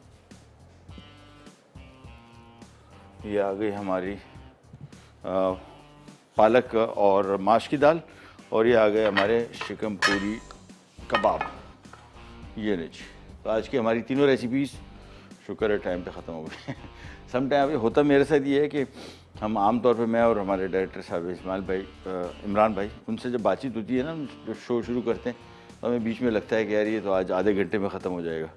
ये आ गई हमारी पालक और माश की दाल, और ये आ गए हमारे चिकन पूरी कबाब। ये लीजिए, तो आज की हमारी तीनों रेसिपीज़ शुक्र है टाइम पे ख़त्म हो गई। सम टाइम होता मेरे साथ ये है कि हम आम तौर पे मैं और हमारे डायरेक्टर साहब इस्माइल भाई, इमरान भाई, उनसे जब बातचीत होती है ना, जो शो शुरू करते हैं, तो हमें बीच में लगता है कि यार ये तो आज आधे घंटे में ख़त्म हो जाएगा,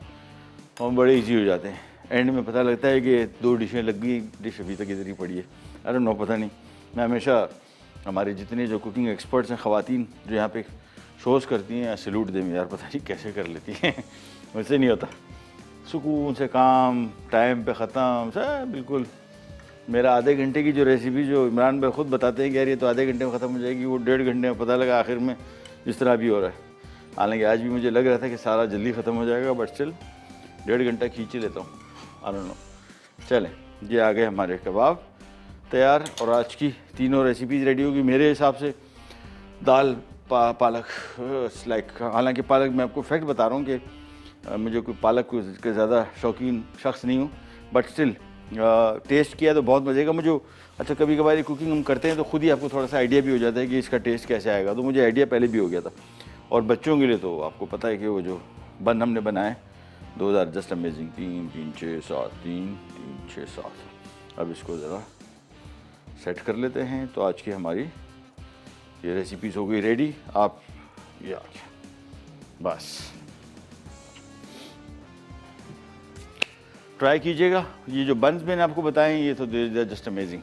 और बड़े ईजी हो जाते हैं। एंड में पता लगता है कि 2 डिशें लग गई, डिश अभी तक इधर ही पड़ी है। अरे नो, पता नहीं। मैं हमेशा हमारे जितने जो कुकिंग एक्सपर्ट्स हैं, ख़वातीन जो यहाँ पे शोज़ करती हैं, सैल्यूट दें यार, पता नहीं कैसे कर लेती हैं। वैसे नहीं होता, सुकून से काम, टाइम पे ख़त्म सब बिल्कुल। मेरा आधे घंटे की जो रेसिपी जो इमरान भाई ख़ुद बताते हैं कि यार ये तो आधे घंटे में ख़त्म हो जाएगी, वो 1.5 घंटे में पता लगा आखिर में जिस तरह भी हो रहा है। हालांकि आज भी मुझे लग रहा था कि सारा जल्दी ख़त्म हो जाएगा, बट स्टिल 1.5 घंटा खींच ही लेता हूँ। I don't know. चलें, ये आ गए हमारे कबाब तैयार, और आज की तीनों रेसिपीज़ रेडी होगी मेरे हिसाब से। दाल पालक लाइक, हालांकि पालक मैं आपको फैक्ट बता रहा हूँ कि मुझे कोई पालक के ज़्यादा शौकीन शख्स नहीं हूँ, बट स्टिल टेस्ट किया तो बहुत मज़े का मुझे। अच्छा, कभी कभार ये कुकिंग हम करते हैं तो खुद ही आपको थोड़ा सा आइडिया भी हो जाता है कि इसका टेस्ट कैसे आएगा, तो मुझे आइडिया पहले भी हो गया था। और बच्चों के लिए तो आपको पता है कि वो जो बन हमने बनाए 2000 जस्ट अमेजिंग, 3 3 6 7 3 3 6 7। अब इसको ज़रा सेट कर लेते हैं। तो आज की हमारी ये रेसिपीज़ हो गई रेडी। आप ये आ गया, बस ट्राई कीजिएगा। ये जो बन्स मैंने आपको बताए ये तो जस्ट अमेजिंग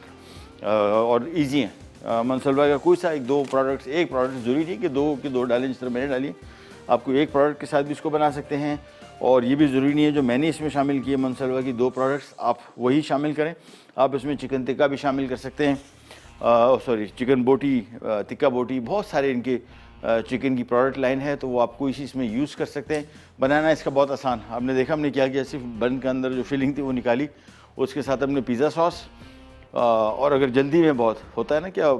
और इजी हैं। मनसलवा का कोई सा एक प्रोडक्ट ज़रूरी नहीं कि दो डालें, जिस तरह मैंने डाली। आपको एक प्रोडक्ट के साथ भी इसको बना सकते हैं, और ये भी ज़रूरी नहीं है जो मैंने इसमें शामिल किए मनसलवा की 2 प्रोडक्ट्स आप वही शामिल करें। आप इसमें चिकन टिक्का भी शामिल कर सकते हैं, चिकन बोटी, टिक्का बोटी, बहुत सारे इनके चिकन की प्रोडक्ट लाइन है, तो वो आप कोई चीज़ इसमें यूज़ कर सकते हैं। बनाना इसका बहुत आसान, आपने देखा हमने क्या किया, सिर्फ बन के अंदर जो फिलिंग थी वो निकाली, उसके साथ हमने पिज़्ज़ा सॉस, और अगर जल्दी में बहुत होता है ना क्या,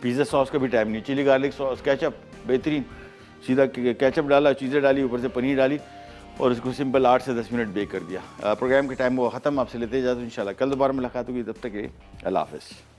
पिज़्ज़ा सॉस का भी टाइम नहीं, चिली गार्लिक सॉस, केचप, बेहतरीन, सीधा केचप डाला, चीज़ें डाली, ऊपर से पनीर डाली, और इसको सिंपल 8 से 10 मिनट बेक कर दिया। प्रोग्राम के टाइम वो ख़त्म, आपसे लेते जाते इंशाल्लाह। कल दोबारा मुलाकात होगी, तब तक अल्लाह हाफ़िज़।